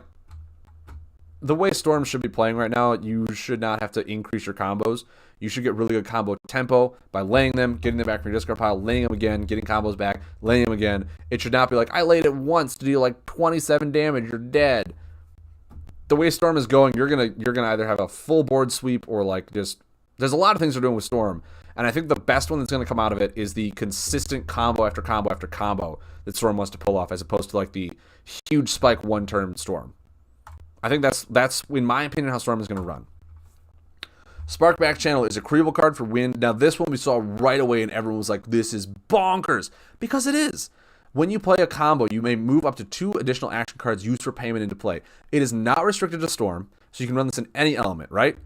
the way Storm should be playing right now. You should not have to increase your combos. You should get really good combo tempo by laying them, getting them back from your discard pile, laying them again, getting combos back, laying them again. It should not be like, I laid it once to deal like 27 damage, you're dead. The way Storm is going, you're gonna either have a full board sweep or like just there's a lot of things they're doing with Storm, and I think the best one that's gonna come out of it is the consistent combo after combo after combo that Storm wants to pull off, as opposed to like the huge spike 1-turn Storm. I think that's in my opinion how Storm is gonna run. Sparkback Channel is a creable card for wind. Now this one we saw right away, and everyone was like, "This is bonkers," because it is. When you play a combo, you may move up to 2 additional action cards used for payment into play. It is not restricted to Storm, so you can run this in any element, right?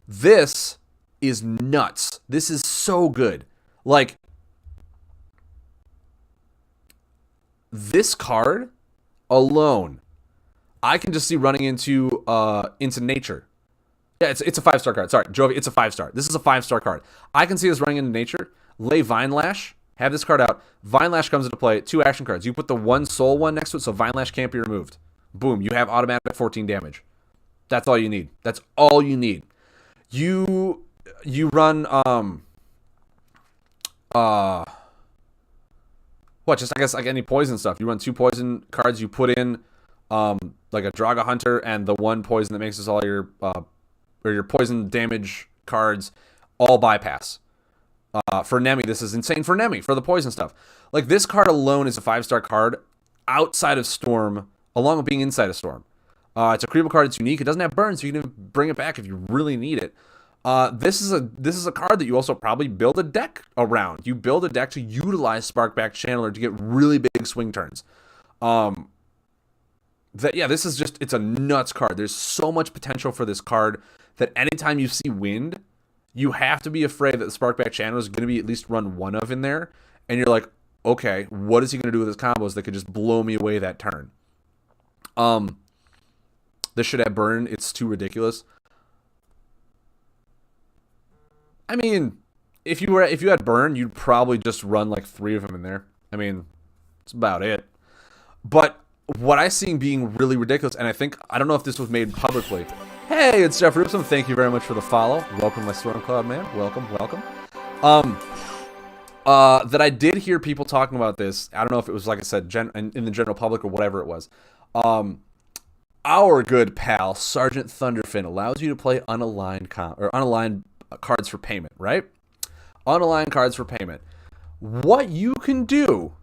This is nuts. This is so good. Like, this card alone, I can just see running into nature. Yeah, it's a 5-star card. Sorry, Jovi, it's a 5-star. This is a 5-star card. I can see this running into nature. Lay Vine Lash. Have this card out. Vine Lash comes into play. 2 action cards. You put the 1 soul one next to it, so Vine Lash can't be removed. Boom. You have automatic 14 damage. That's all you need. That's all you need. You run just I guess like any poison stuff. You run 2 poison cards. You put in like a Draga Hunter and the 1 poison that makes us all your or your poison damage cards all bypass. For Nemi, this is insane for Nemi, for the poison stuff. Like, this card alone is a 5-star card outside of Storm, along with being inside of Storm. It's a creable card. It's unique. It doesn't have burn, so you can even bring it back if you really need it. This is a card that you also probably build a deck around. You build a deck to utilize Sparkback Channeler to get really big swing turns. This is just, it's a nuts card. There's so much potential for this card that anytime you see wind, you have to be afraid that the Sparkback Channel is going to be at least run 1 of in there. And you're like, okay, what is he going to do with his combos that could just blow me away that turn? This should have burn. It's too ridiculous. I mean, if you had burn, you'd probably just run like 3 of them in there. I mean, that's about it. But what I see being really ridiculous, and I don't know if this was made publicly. Hey, it's Jeff Rubson. Thank you very much for the follow. Welcome to my Stormcloud, man. Welcome. That I did hear people talking about this. I don't know if it was, like I said, in the general public or whatever it was. Our good pal, Sergeant Thunderfin, allows you to play unaligned cards for payment, right? Unaligned cards for payment. What you can do,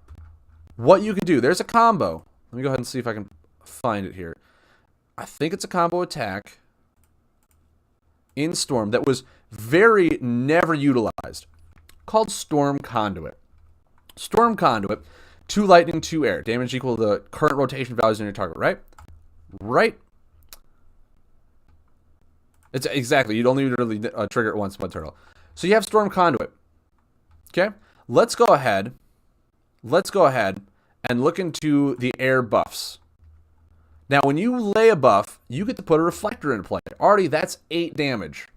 there's a combo. Let me go ahead and see if I can find it here. I think it's a combo attack in Storm that was very never utilized, called Storm Conduit. Storm Conduit, 2 lightning, 2 air. Damage equal to the current rotation values on your target, right? Right? It's exactly. You'd only really trigger it once, Mud Turtle. So you have Storm Conduit. Okay? Let's go ahead and look into the air buffs. Now, when you lay a buff, you get to put a reflector into play. Already, that's 8 damage.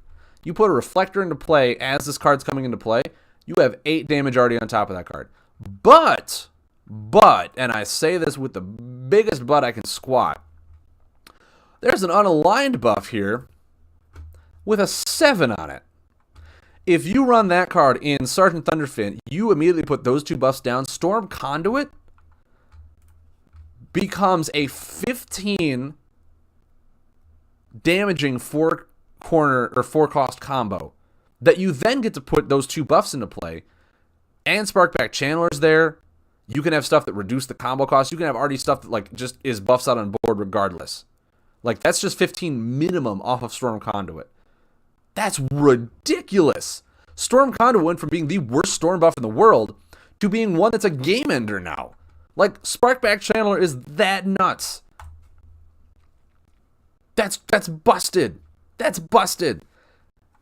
You put a reflector into play as this card's coming into play, you have 8 damage already on top of that card. But, and I say this with the biggest but I can squat, there's an unaligned buff here with a 7 on it. If you run that card in Sergeant Thunderfin, you immediately put those 2 buffs down. Storm Conduit becomes a 15 damaging 4 cost combo that you then get to put those 2 buffs into play. And Sparkback Channeler's there. You can have stuff that reduce the combo cost. You can have already stuff that like just is buffs out on board regardless. Like that's just 15 minimum off of Storm Conduit. That's ridiculous. Storm Conduit went from being the worst Storm buff in the world to being one that's a game ender now. Like, Sparkback Channeler is that nuts. That's busted. That's busted.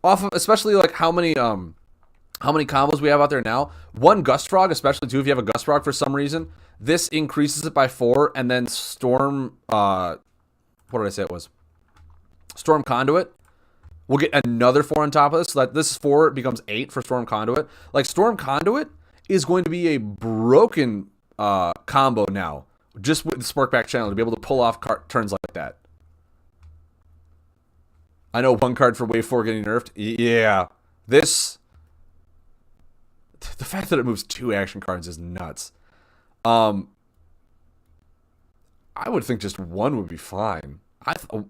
Off of, especially like how many combos we have out there now. One Gust Frog, especially too, if you have a Gust Frog for some reason, this increases it by 4, and then Storm, what did I say it was? Storm Conduit. We'll get another 4 on top of this. So that this is 4, it becomes 8 for Storm Conduit. Like, Storm Conduit is going to be a broken combo now, just with the Sparkback Channel to be able to pull off turns like that. I know one card for Wave 4 getting nerfed. Yeah. The fact that it moves 2 action cards is nuts. I would think just 1 would be fine.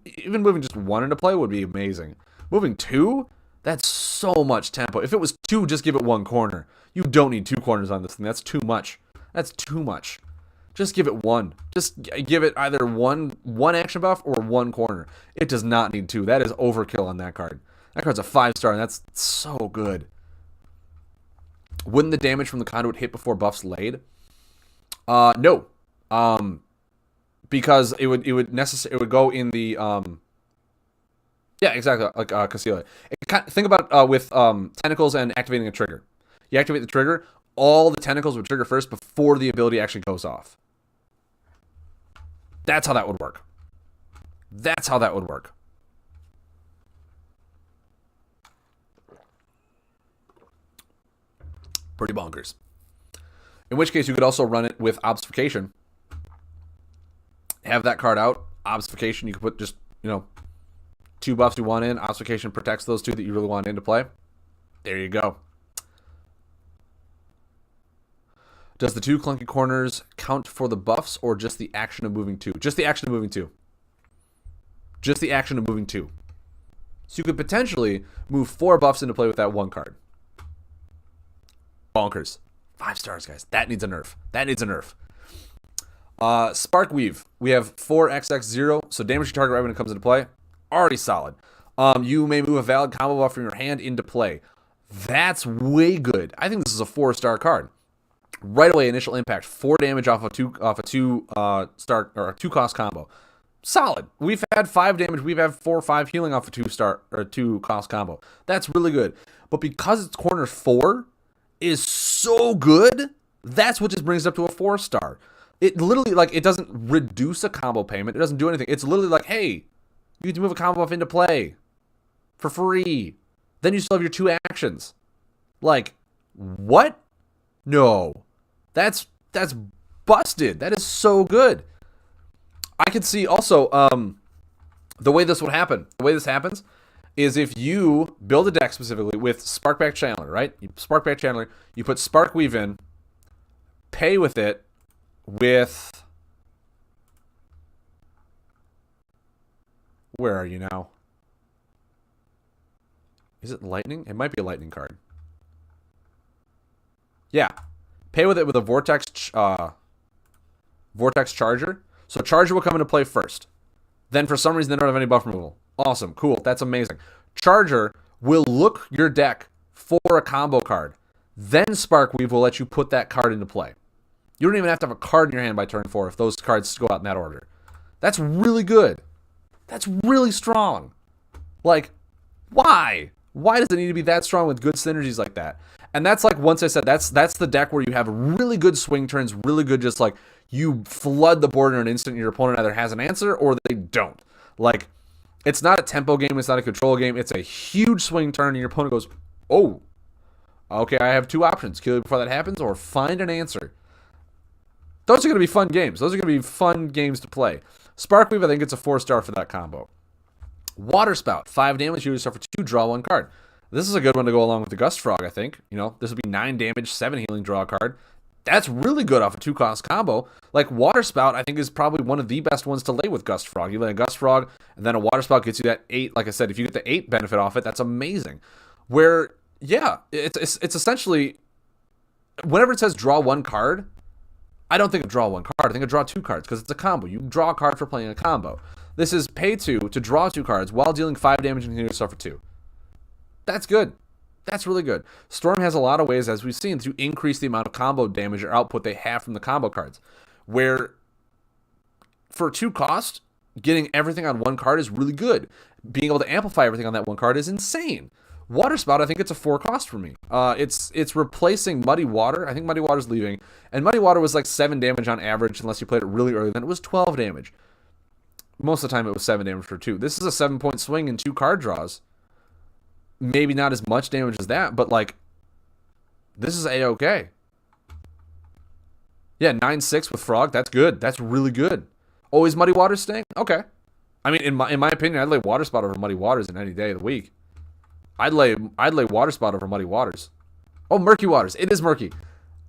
Even moving just 1 into play would be amazing. Moving 2? That's so much tempo. If it was 2, just give it 1 corner. You don't need 2 corners on this thing. That's too much. That's too much. Just give it 1. Just give it either one action buff or 1 corner. It does not need 2. That is overkill on that card. That card's a 5-star, and that's so good. Wouldn't the damage from the conduit hit before buffs laid? No. Because it would go in the yeah, exactly, like Cassilia. Think about with tentacles and activating a trigger. You activate the trigger, all the tentacles would trigger first before the ability actually goes off. That's how that would work. That's how that would work. Pretty bonkers. In which case, you could also run it with Obfuscation. Have that card out. Obfuscation, you could put just, 2 buffs you want in. Obfuscation protects those 2 that you really want into play. There you go. Does the 2 clunky corners count for the buffs or just the action of moving 2? Just the action of moving 2. Just the action of moving 2. So you could potentially move 4 buffs into play with that 1 card. Bonkers. 5 stars, guys. That needs a nerf. That needs a nerf. Spark Weave. We have 4xx0, so damage your target right when it comes into play. Already solid. You may move a valid combo buff from your hand into play. That's way good. I think this is a 4-star card. Right away, initial impact, 4 damage off a 2 star or a 2 cost combo. Solid. We've had 5 damage. We've had 4 or 5 healing off a 2-star or 2 cost combo. That's really good. But because it's corner 4 is so good, that's what just brings it up to a 4-star. It literally, it doesn't reduce a combo payment. It doesn't do anything. It's literally like, hey, you get to move a combo buff into play for free. Then you still have your 2 actions. Like, what? No. That's busted. That is so good. I could see also the way this would happen. The way this happens is if you build a deck specifically with Sparkback Channeler, right? You Sparkback Channeler, you put Spark Weave in, pay with it with... Where are you now? Is it Lightning? It might be a Lightning card. Yeah. Pay with it with a Vortex Charger. So Charger will come into play first. Then for some reason they don't have any buff removal. Awesome. Cool. That's amazing. Charger will look your deck for a combo card. Then Spark Weave will let you put that card into play. You don't even have to have a card in your hand by turn 4 if those cards go out in that order. That's really good. That's really strong. Like, why? Why does it need to be that strong with good synergies like that? And that's like, once I said, that's the deck where you have really good swing turns, really good just like, you flood the board in an instant, your opponent either has an answer or they don't. Like, it's not a tempo game, it's not a control game, it's a huge swing turn and your opponent goes, oh, okay, I have two options, kill you before that happens or find an answer. Those are going to be fun games. Those are going to be fun games to play. Sparkweave, I think it's a 4-star for that combo. Water Spout, 5 damage, you suffer 2, draw 1 card. This is a good one to go along with the Gust Frog, I think. You know, this would be 9 damage, 7 healing, draw a card. That's really good off a 2-cost combo. Like, Water Spout, I think, is probably one of the best ones to lay with Gust Frog. You lay a Gust Frog, and then a Water Spout gets you that 8. Like I said, if you get the 8 benefit off it, that's amazing. Where, yeah, it's essentially, whenever it says draw 1 card, I don't think of draw 1 card. I think of draw 2 cards, because it's a combo. You draw a card for playing a combo. This is pay 2 to draw 2 cards while dealing 5 damage and you suffer 2. That's good. That's really good. Storm has a lot of ways, as we've seen, to increase the amount of combo damage or output they have from the combo cards. Where, for 2 cost, getting everything on 1 card is really good. Being able to amplify everything on that 1 card is insane. Water Spout, I think it's a 4 cost for me. It's replacing Muddy Water. I think Muddy Water's leaving. And Muddy Water was like 7 damage on average, unless you played it really early. Then it was 12 damage. Most of the time it was 7 damage for 2. This is a 7-point swing and 2 card draws. Maybe not as much damage as that, but like, this is A-okay. Yeah, 9-6 with Frog, that's good. That's really good. Oh, is Muddy Waters staying? Okay. I mean, in my opinion, I'd lay Water Spout over Muddy Waters in any day of the week. I'd lay Water Spout over Muddy Waters. Oh, Murky Waters. It is murky.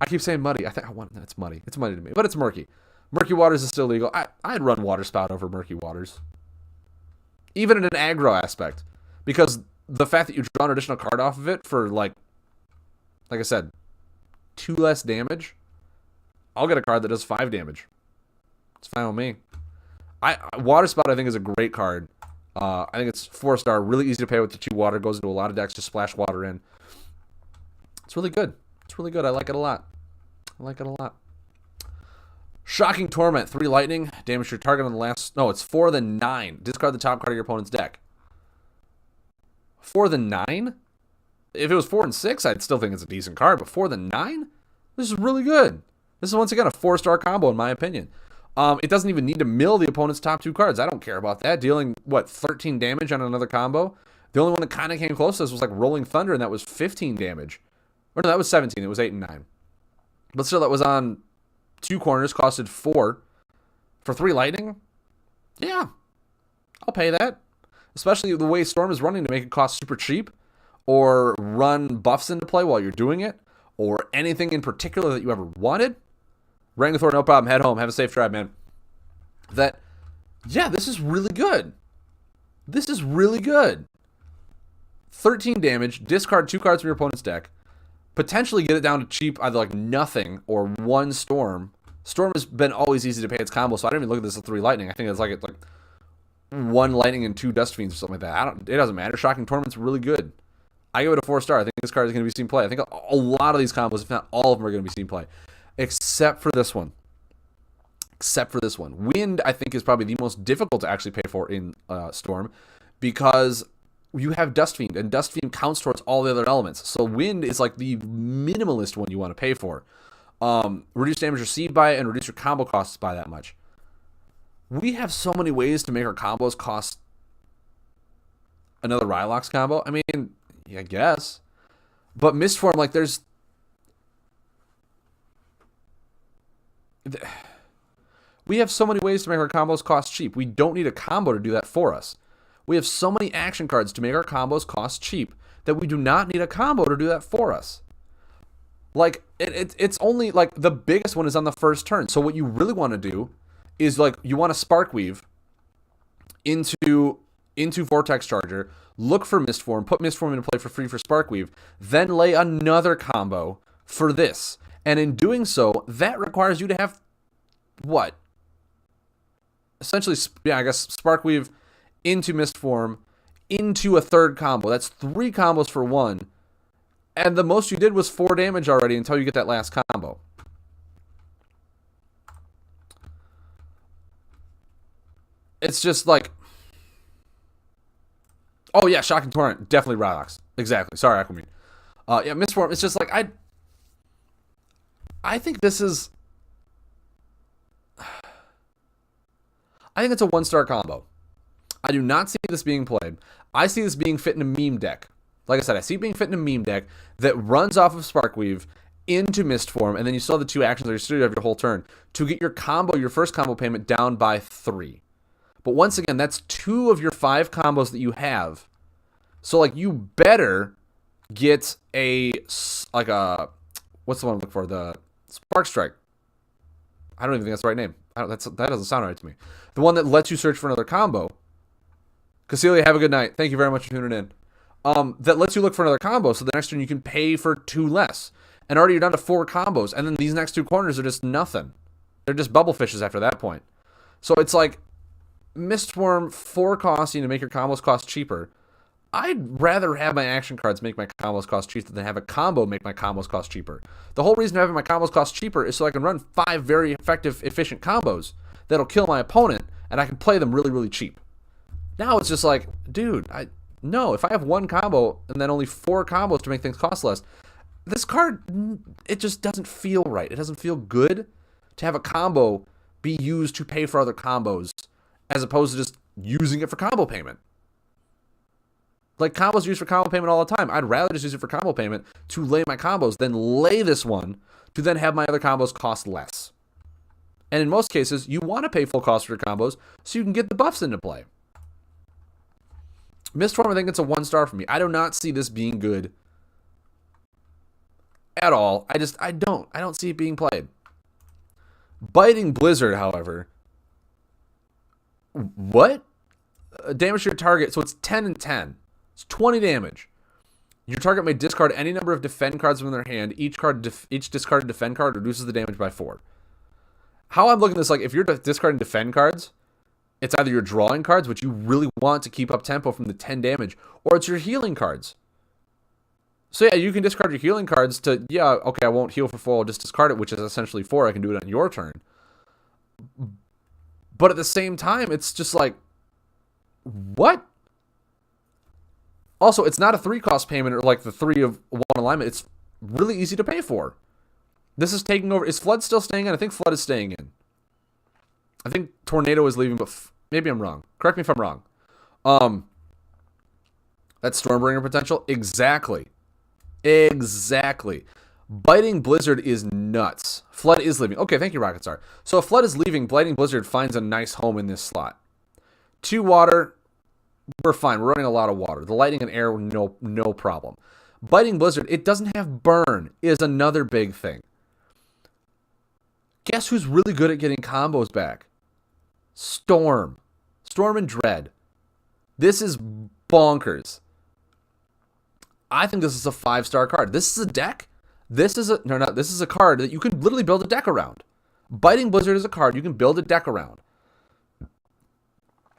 I keep saying muddy. It's muddy. It's muddy to me, but it's murky. Murky Waters is still legal. I'd run Water Spout over Murky Waters. Even in an aggro aspect. Because the fact that you draw an additional card off of it for, like I said, 2 less damage, I'll get a card that does 5 damage. It's fine with me. Water Spout, I think, is a great card. I think it's 4-star, really easy to pay with the 2 water, goes into a lot of decks, just splash water in. It's really good. It's really good. I like it a lot. Shocking Torment, 3 lightning, damage your target on the last... No, it's 4 then 9. Discard the top card of your opponent's deck. 4 then 9? If it was 4 and 6, I'd still think it's a decent card, but 4 then 9? This is really good. This is, once again, a 4-star combo, in my opinion. It doesn't even need to mill the opponent's top 2 cards. I don't care about that. Dealing, 13 damage on another combo? The only one that kind of came close to this was like Rolling Thunder, and that was 15 damage. Or no, that was 17. It was 8 and 9. But still, that was on 2 corners, costed 4. For 3 lightning? Yeah. I'll pay that. Especially the way Storm is running to make it cost super cheap. Or run buffs into play while you're doing it. Or anything in particular that you ever wanted. Rangathor, no problem. Head home. Have a safe drive, man. Yeah, this is really good. This is really good. 13 damage. Discard 2 cards from your opponent's deck. Potentially get it down to cheap, either like nothing or 1 Storm. Storm has been always easy to pay its combo, so I don't even look at this as 3 lightning. I think it's like 1 lightning and 2 Dust Fiends or something like that. It doesn't matter. Shocking Torment's really good. I give it a 4-star. I think this card is going to be seen play. I think a lot of these combos, if not all of them, are going to be seen play. Except for this one. Wind, I think, is probably the most difficult to actually pay for in Storm, because you have Dust Fiend, and Dust Fiend counts towards all the other elements. So Wind is like the minimalist one you want to pay for. Reduce damage received by it, and reduce your combo costs by that much. We have so many ways to make our combos cost another Rylox combo. I mean, yeah, I guess. But Mistform, like, there's... We have so many ways to make our combos cost cheap. We don't need a combo to do that for us. We have so many action cards to make our combos cost cheap that we do not need a combo to do that for us. Like, it's only, like, the biggest one is on the first turn. So what you really want to do is, like, you want to Spark Weave into Vortex Charger, look for Mistform, put Mistform into play for free for Spark Weave, then lay another combo for this. And in doing so, that requires you to have, what? Essentially, yeah, I guess Spark Weave into Mistform into a third combo. That's 3 combos for 1. And the most you did was 4 damage already until you get that last combo. It's just like... Oh, yeah, Shocking Torrent. Definitely Rocks. Exactly. Sorry, Aquamarine. Yeah, Mistform. It's just like, I think this is... I think it's a 1-star combo. I do not see this being played. I see this being fit in a meme deck. Like I said, I see it being fit in a meme deck that runs off of Sparkweave into Mistform, and then you still have the 2 actions that are still have your whole turn to get your combo, your first combo payment down by 3. But once again, that's 2 of your 5 combos that you have. So, like, you better get what's the one I'm looking for? The Spark Strike. I don't even think that's the right name. That doesn't sound right to me. The one that lets you search for another combo. Cecilia, have a good night. Thank you very much for tuning in. That lets you look for another combo, so the next turn you can pay for 2 less. And already you're down to 4 combos, and then these next 2 corners are just nothing. They're just bubble fishes after that point. So it's like, Mistform 4 costing to make your combos cost cheaper. I'd rather have my action cards make my combos cost cheaper than have a combo make my combos cost cheaper. The whole reason having my combos cost cheaper is so I can run 5 very effective, efficient combos that'll kill my opponent, and I can play them really, really cheap. Now it's just like, dude, no, if I have 1 combo and then only 4 combos to make things cost less, this card, it just doesn't feel right. It doesn't feel good to have a combo be used to pay for other combos as opposed to just using it for combo payment. Like, combos are used for combo payment all the time. I'd rather just use it for combo payment to lay my combos than lay this one to then have my other combos cost less. And in most cases, you want to pay full cost for your combos so you can get the buffs into play. Mistform, I think it's a 1-star for me. I do not see this being good at all. I don't see it being played. Biting Blizzard, however. What? Damage to your target. So it's 10 and 10. It's 20 damage. Your target may discard any number of defend cards from their hand. Each discarded defend card reduces the damage by 4. How I'm looking at this, like, if you're discarding defend cards, it's either your drawing cards, which you really want to keep up tempo from the 10 damage, or it's your healing cards. So yeah, you can discard your healing cards to, yeah, okay, I won't heal for 4, I'll just discard it, which is essentially 4. I can do it on your turn. But at the same time, it's just like, what? Also, it's not a 3-cost payment or like the 3 of 1 alignment. It's really easy to pay for. This is taking over. Is Flood still staying in? I think Flood is staying in. I think Tornado is leaving, but maybe I'm wrong. Correct me if I'm wrong. That's Stormbringer potential? Exactly. Biting Blizzard is nuts. Flood is leaving. Okay, thank you, Rocketstar. So if Flood is leaving, Biting Blizzard finds a nice home in this slot. 2 water, we're fine. We're running a lot of water. The lightning and air, no problem. Biting Blizzard, it doesn't have burn, is another big thing. Guess who's really good at getting combos back? Storm. Storm and Dread. This is bonkers. I think this is a 5-star card. This is a deck. This is a card that you can literally build a deck around. Biting Blizzard is a card you can build a deck around.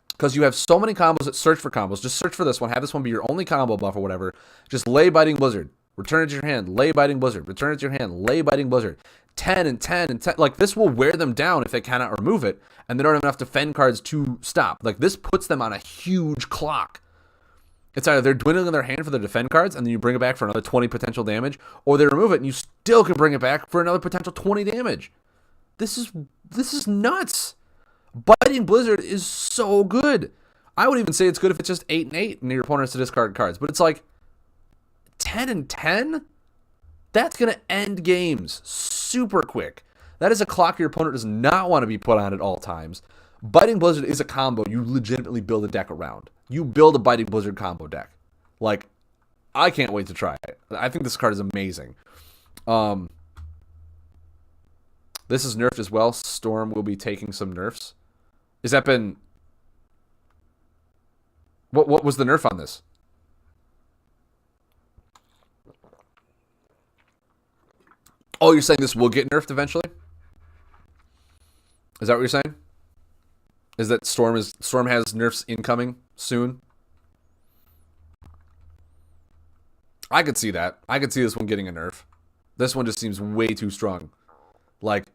Because you have so many combos that search for combos. Just search for this one. Have this one be your only combo buff or whatever. Just lay Biting Blizzard. Return it to your hand. Lay Biting Blizzard. Return it to your hand. Lay Biting Blizzard. 10 and 10 and 10. Like, this will wear them down if they cannot remove it. And they don't have enough defend cards to stop. Like, this puts them on a huge clock. It's either they're dwindling their hand for their defend cards, and then you bring it back for another 20 potential damage, or they remove it, and you still can bring it back for another potential 20 damage. This is nuts. Biting Blizzard is so good. I would even say it's good if it's just 8 and 8, and your opponent has to discard cards. But it's like 10 and 10? That's going to end games super quick. That is a clock your opponent does not want to be put on at all times. Biting Blizzard is a combo you legitimately build a deck around. You build a Biting Blizzard combo deck. Like, I can't wait to try it. I think this card is amazing. This is nerfed as well. Storm will be taking some nerfs. Has that been... What was the nerf on this? Oh, you're saying this will get nerfed eventually? Is that what you're saying? Is that Storm has nerfs incoming soon? I could see that. I could see this one getting a nerf. This one just seems way too strong. Like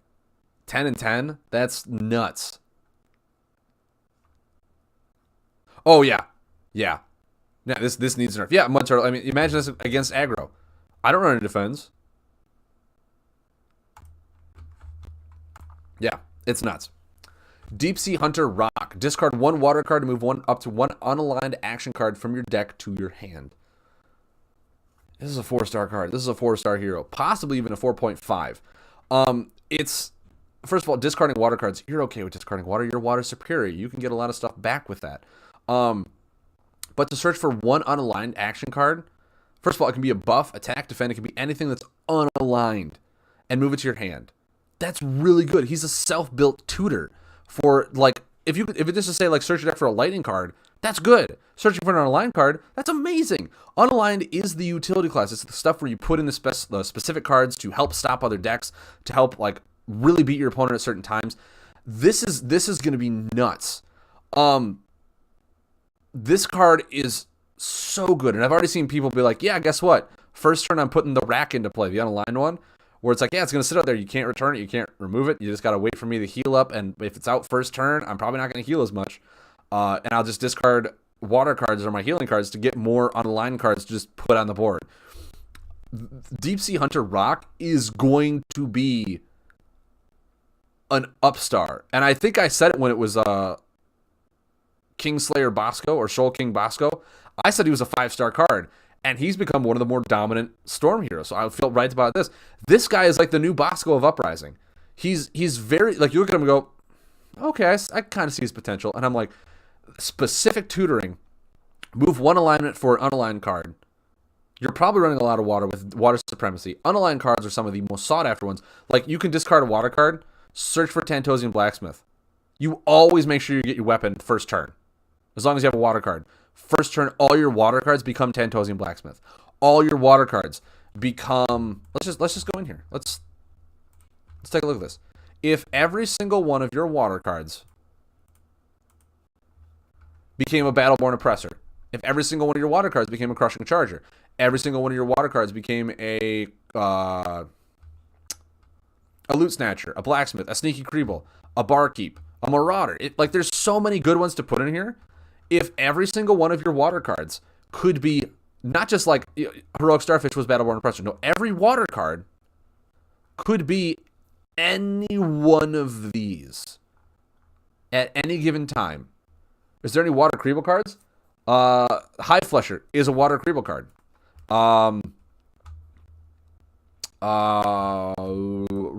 10 and 10, that's nuts. Oh yeah. Yeah. Yeah, this needs a nerf. Yeah, Mud Turtle. I mean, imagine this against aggro. I don't run any defense. Yeah, it's nuts. Deep Sea Hunter Rock. Discard one water card to move one up to one unaligned action card from your deck to your hand. This is a 4-star card. This is a 4-star hero. Possibly even a 4.5. It's, first of all, discarding water cards. You're okay with discarding water. You're water superior. You can get a lot of stuff back with that. But to search for one unaligned action card, first of all, it can be a buff, attack, defend. It can be anything that's unaligned. And move it to your hand. That's really good. He's a self-built tutor for, like, if it just to say, like, search your deck for a lightning card, that's good. Searching for an unaligned card, that's amazing. Unaligned is the utility class. It's the stuff where you put in the specific cards to help stop other decks, to help, like, really beat your opponent at certain times. This is going to be nuts. This card is so good. And I've already seen people be like, yeah, guess what? First turn, I'm putting the rack into play, the unaligned one. Where it's like, yeah, it's going to sit out there. You can't return it. You can't remove it. You just got to wait for me to heal up. And if it's out first turn, I'm probably not going to heal as much. And I'll just discard water cards or my healing cards to get more unaligned cards to just put on the board. Deep Sea Hunter Rock is going to be an upstar. And I think I said it when it was Kingslayer Bosco or Shoal King Bosco. I said he was a 5-star card. And he's become one of the more dominant Storm heroes. So I feel right about this. This guy is like the new Bosco of Uprising. He's very, like, you look at him and go, okay, I kind of see his potential. And I'm like, specific tutoring, move one alignment for an unaligned card. You're probably running a lot of water with water supremacy. Unaligned cards are some of the most sought after ones. Like, you can discard a water card, search for Tantosian Blacksmith. You always make sure you get your weapon first turn, as long as you have a water card. First turn, all your water cards become Tantosian Blacksmith. All your water cards become... Let's just go in here. Let's take a look at this. If every single one of your water cards became a Battleborn Oppressor, if every single one of your water cards became a Crushing Charger, every single one of your water cards became a Loot Snatcher, a Blacksmith, a Sneaky Creeble, a Barkeep, a Marauder. Like, there's so many good ones to put in here. If every single one of your water cards could be, not just like Heroic Starfish was Battleborn Oppressor. No, every water card could be any one of these at any given time. Is there any water Creeble cards? Hive Flesher is a water Creeble card.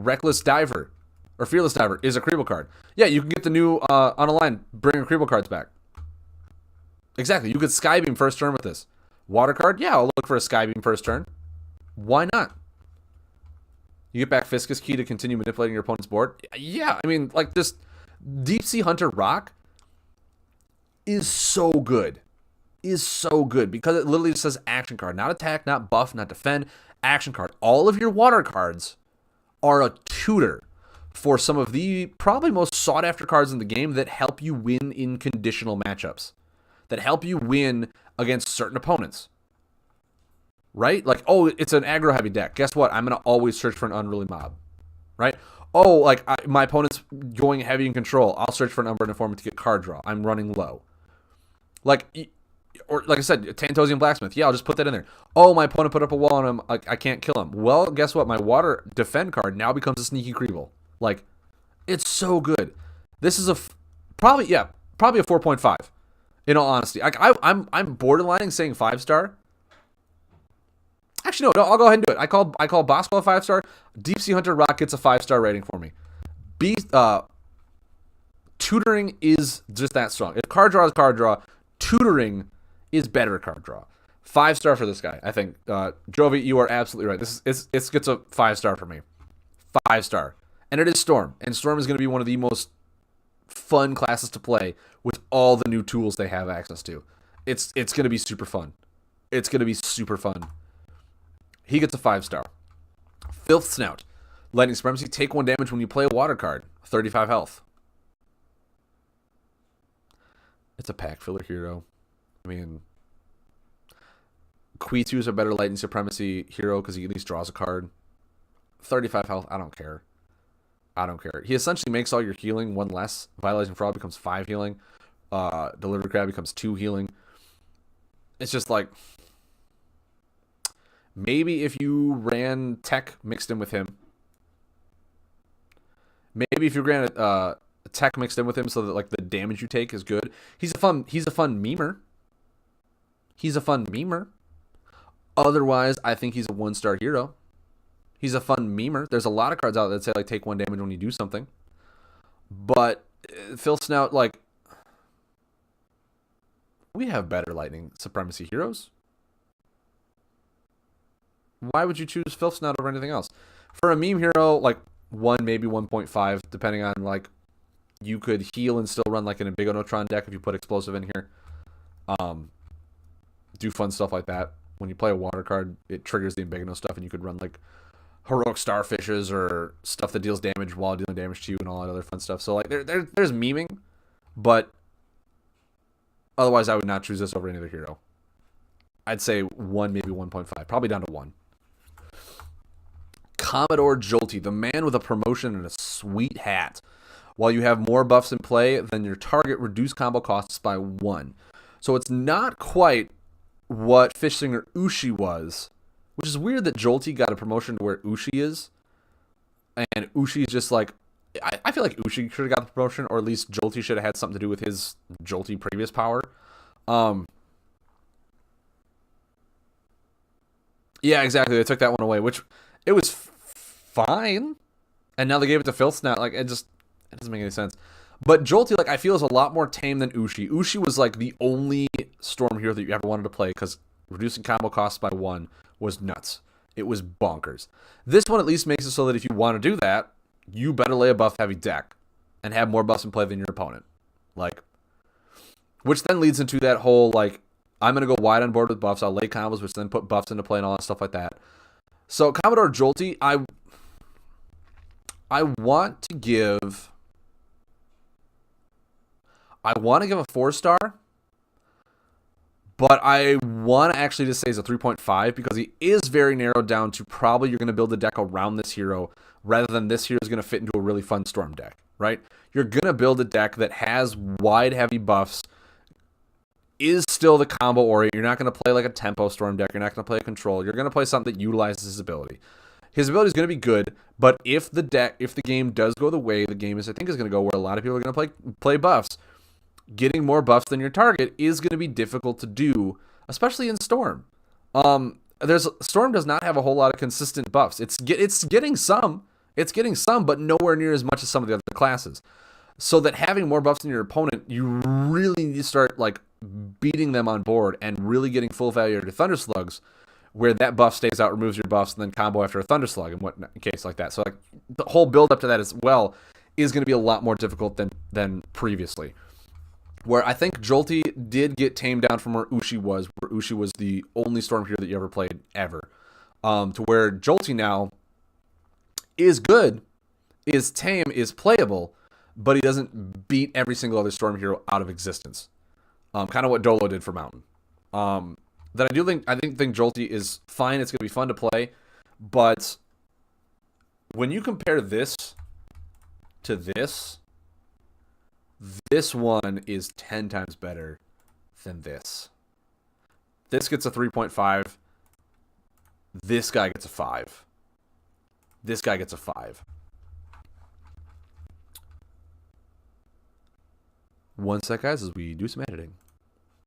Reckless Diver or Fearless Diver is a Creeble card. Yeah, you can get the new unaligned Bringer Creeble cards back. Exactly. You could Skybeam first turn with this. Water card? Yeah, I'll look for a Skybeam first turn. Why not? You get back Fiscus Key to continue manipulating your opponent's board. Yeah, I mean, like, this Deep Sea Hunter Rock is so good. Is so good because it literally just says action card. Not attack, not buff, not defend. Action card. All of your water cards are a tutor for some of the probably most sought after cards in the game that help you win in conditional matchups. That help you win against certain opponents. Right? Like, oh, it's an aggro heavy deck. Guess what? I'm going to always search for an unruly mob. Right? Oh, like, my opponent's going heavy in control. I'll search for an Unburdened Informant to get card draw. I'm running low. Like, or like I said, Tantosian Blacksmith. Yeah, I'll just put that in there. Oh, my opponent put up a wall on him. Like, I can't kill him. Well, guess what? My water defend card now becomes a Sneaky Creeble. Like, it's so good. This is probably a 4.5. In all honesty, like I'm borderlining saying 5-star. Actually, no, I'll go ahead and do it. I call Bosco a 5-star. Deep Sea Hunter Rock gets a 5-star rating for me. Tutoring is just that strong. If card draw is card draw, tutoring is better card draw. 5-star for this guy. I think Jovi, you are absolutely right. This gets a 5-star for me. 5-star, and it is Storm, and Storm is going to be one of the most fun classes to play with all the new tools they have access to. It's going to be super fun. It's going to be super fun. He gets a 5-star. Filth Snout, Lightning Supremacy. Take 1 damage when you play a water card. 35 health. It's a pack filler hero. I mean, Queetu is a better Lightning Supremacy hero because he at least draws a card. 35 health, I don't care. He essentially makes all your healing 1 less. Violation Fraud becomes 5 healing. Delivery Crab becomes 2 healing. It's just like, maybe if you ran Tech mixed in with him. Maybe if you ran a Tech mixed in with him so that like the damage you take is good. He's a fun memer. Otherwise, I think he's a 1-star hero. He's a fun memer. There's a lot of cards out that say like take 1 damage when you do something. But Filth Snout, like, we have better Lightning Supremacy heroes. Why would you choose Filth Snout over anything else? For a meme hero, like 1, maybe 1.5, depending on like, you could heal and still run like an Ambigonotron deck if you put Explosive in here. Do fun stuff like that. When you play a water card, it triggers the Ambigano stuff, and you could run like Heroic Starfishes or stuff that deals damage while dealing damage to you and all that other fun stuff. So like there's meming, but otherwise I would not choose this over any other hero. I'd say 1, maybe 1.5, probably down to 1. Commodore Jolty, the man with a promotion and a sweet hat. While you have more buffs in play than your target, reduce combo costs by 1. So it's not quite what Fishsinger Ushi was, which is weird that Jolty got a promotion to where Ushi is. And Ushi is just like, I feel like Ushi should have got the promotion, or at least Jolty should have had something to do with his Jolty previous power. Yeah, exactly. They took that one away, which it was fine. And now they gave it to Filth Snout. Like, it doesn't make any sense. But Jolty, like, I feel is a lot more tame than Ushi. Ushi was like the only Storm hero that you ever wanted to play because reducing combo costs by 1 was nuts. It was bonkers. This one at least makes it so that if you want to do that, you better lay a buff heavy deck and have more buffs in play than your opponent. Like, which then leads into that whole, like, I'm going to go wide on board with buffs. I'll lay combos, which then put buffs into play and all that stuff like that. So Commodore Jolty, I want to give a 4-star, but I want to actually just say he's a 3.5 because he is very narrowed down to probably you're going to build a deck around this hero rather than this hero is going to fit into a really fun Storm deck, right? You're going to build a deck that has wide, heavy buffs, is still the combo ori. You're not going to play like a tempo Storm deck. You're not going to play a control. You're going to play something that utilizes his ability. His ability is going to be good, but if the game does go the way the game is going to go, where a lot of people are going to play buffs, getting more buffs than your target is going to be difficult to do, especially in Storm. Storm does not have a whole lot of consistent buffs. It's getting some, but nowhere near as much as some of the other classes. So that having more buffs than your opponent, you really need to start like beating them on board and really getting full value out of your Thunder Slugs, where that buff stays out, removes your buffs, and then combo after a Thunder Slug and whatnot, in case like that. So like the whole build up to that as well is going to be a lot more difficult than previously. Where I think Jolty did get tamed down from where Ushi was the only Storm hero that you ever played ever. To where Jolty now is good, is tame, is playable, but he doesn't beat every single other Storm hero out of existence. Kind of what Dolo did for Mountain. That I think Jolty is fine. It's going to be fun to play, but when you compare this to this one is 10 times better than this. This gets a 3.5. This guy gets a 5. This guy gets a 5. One sec, guys, as we do some editing.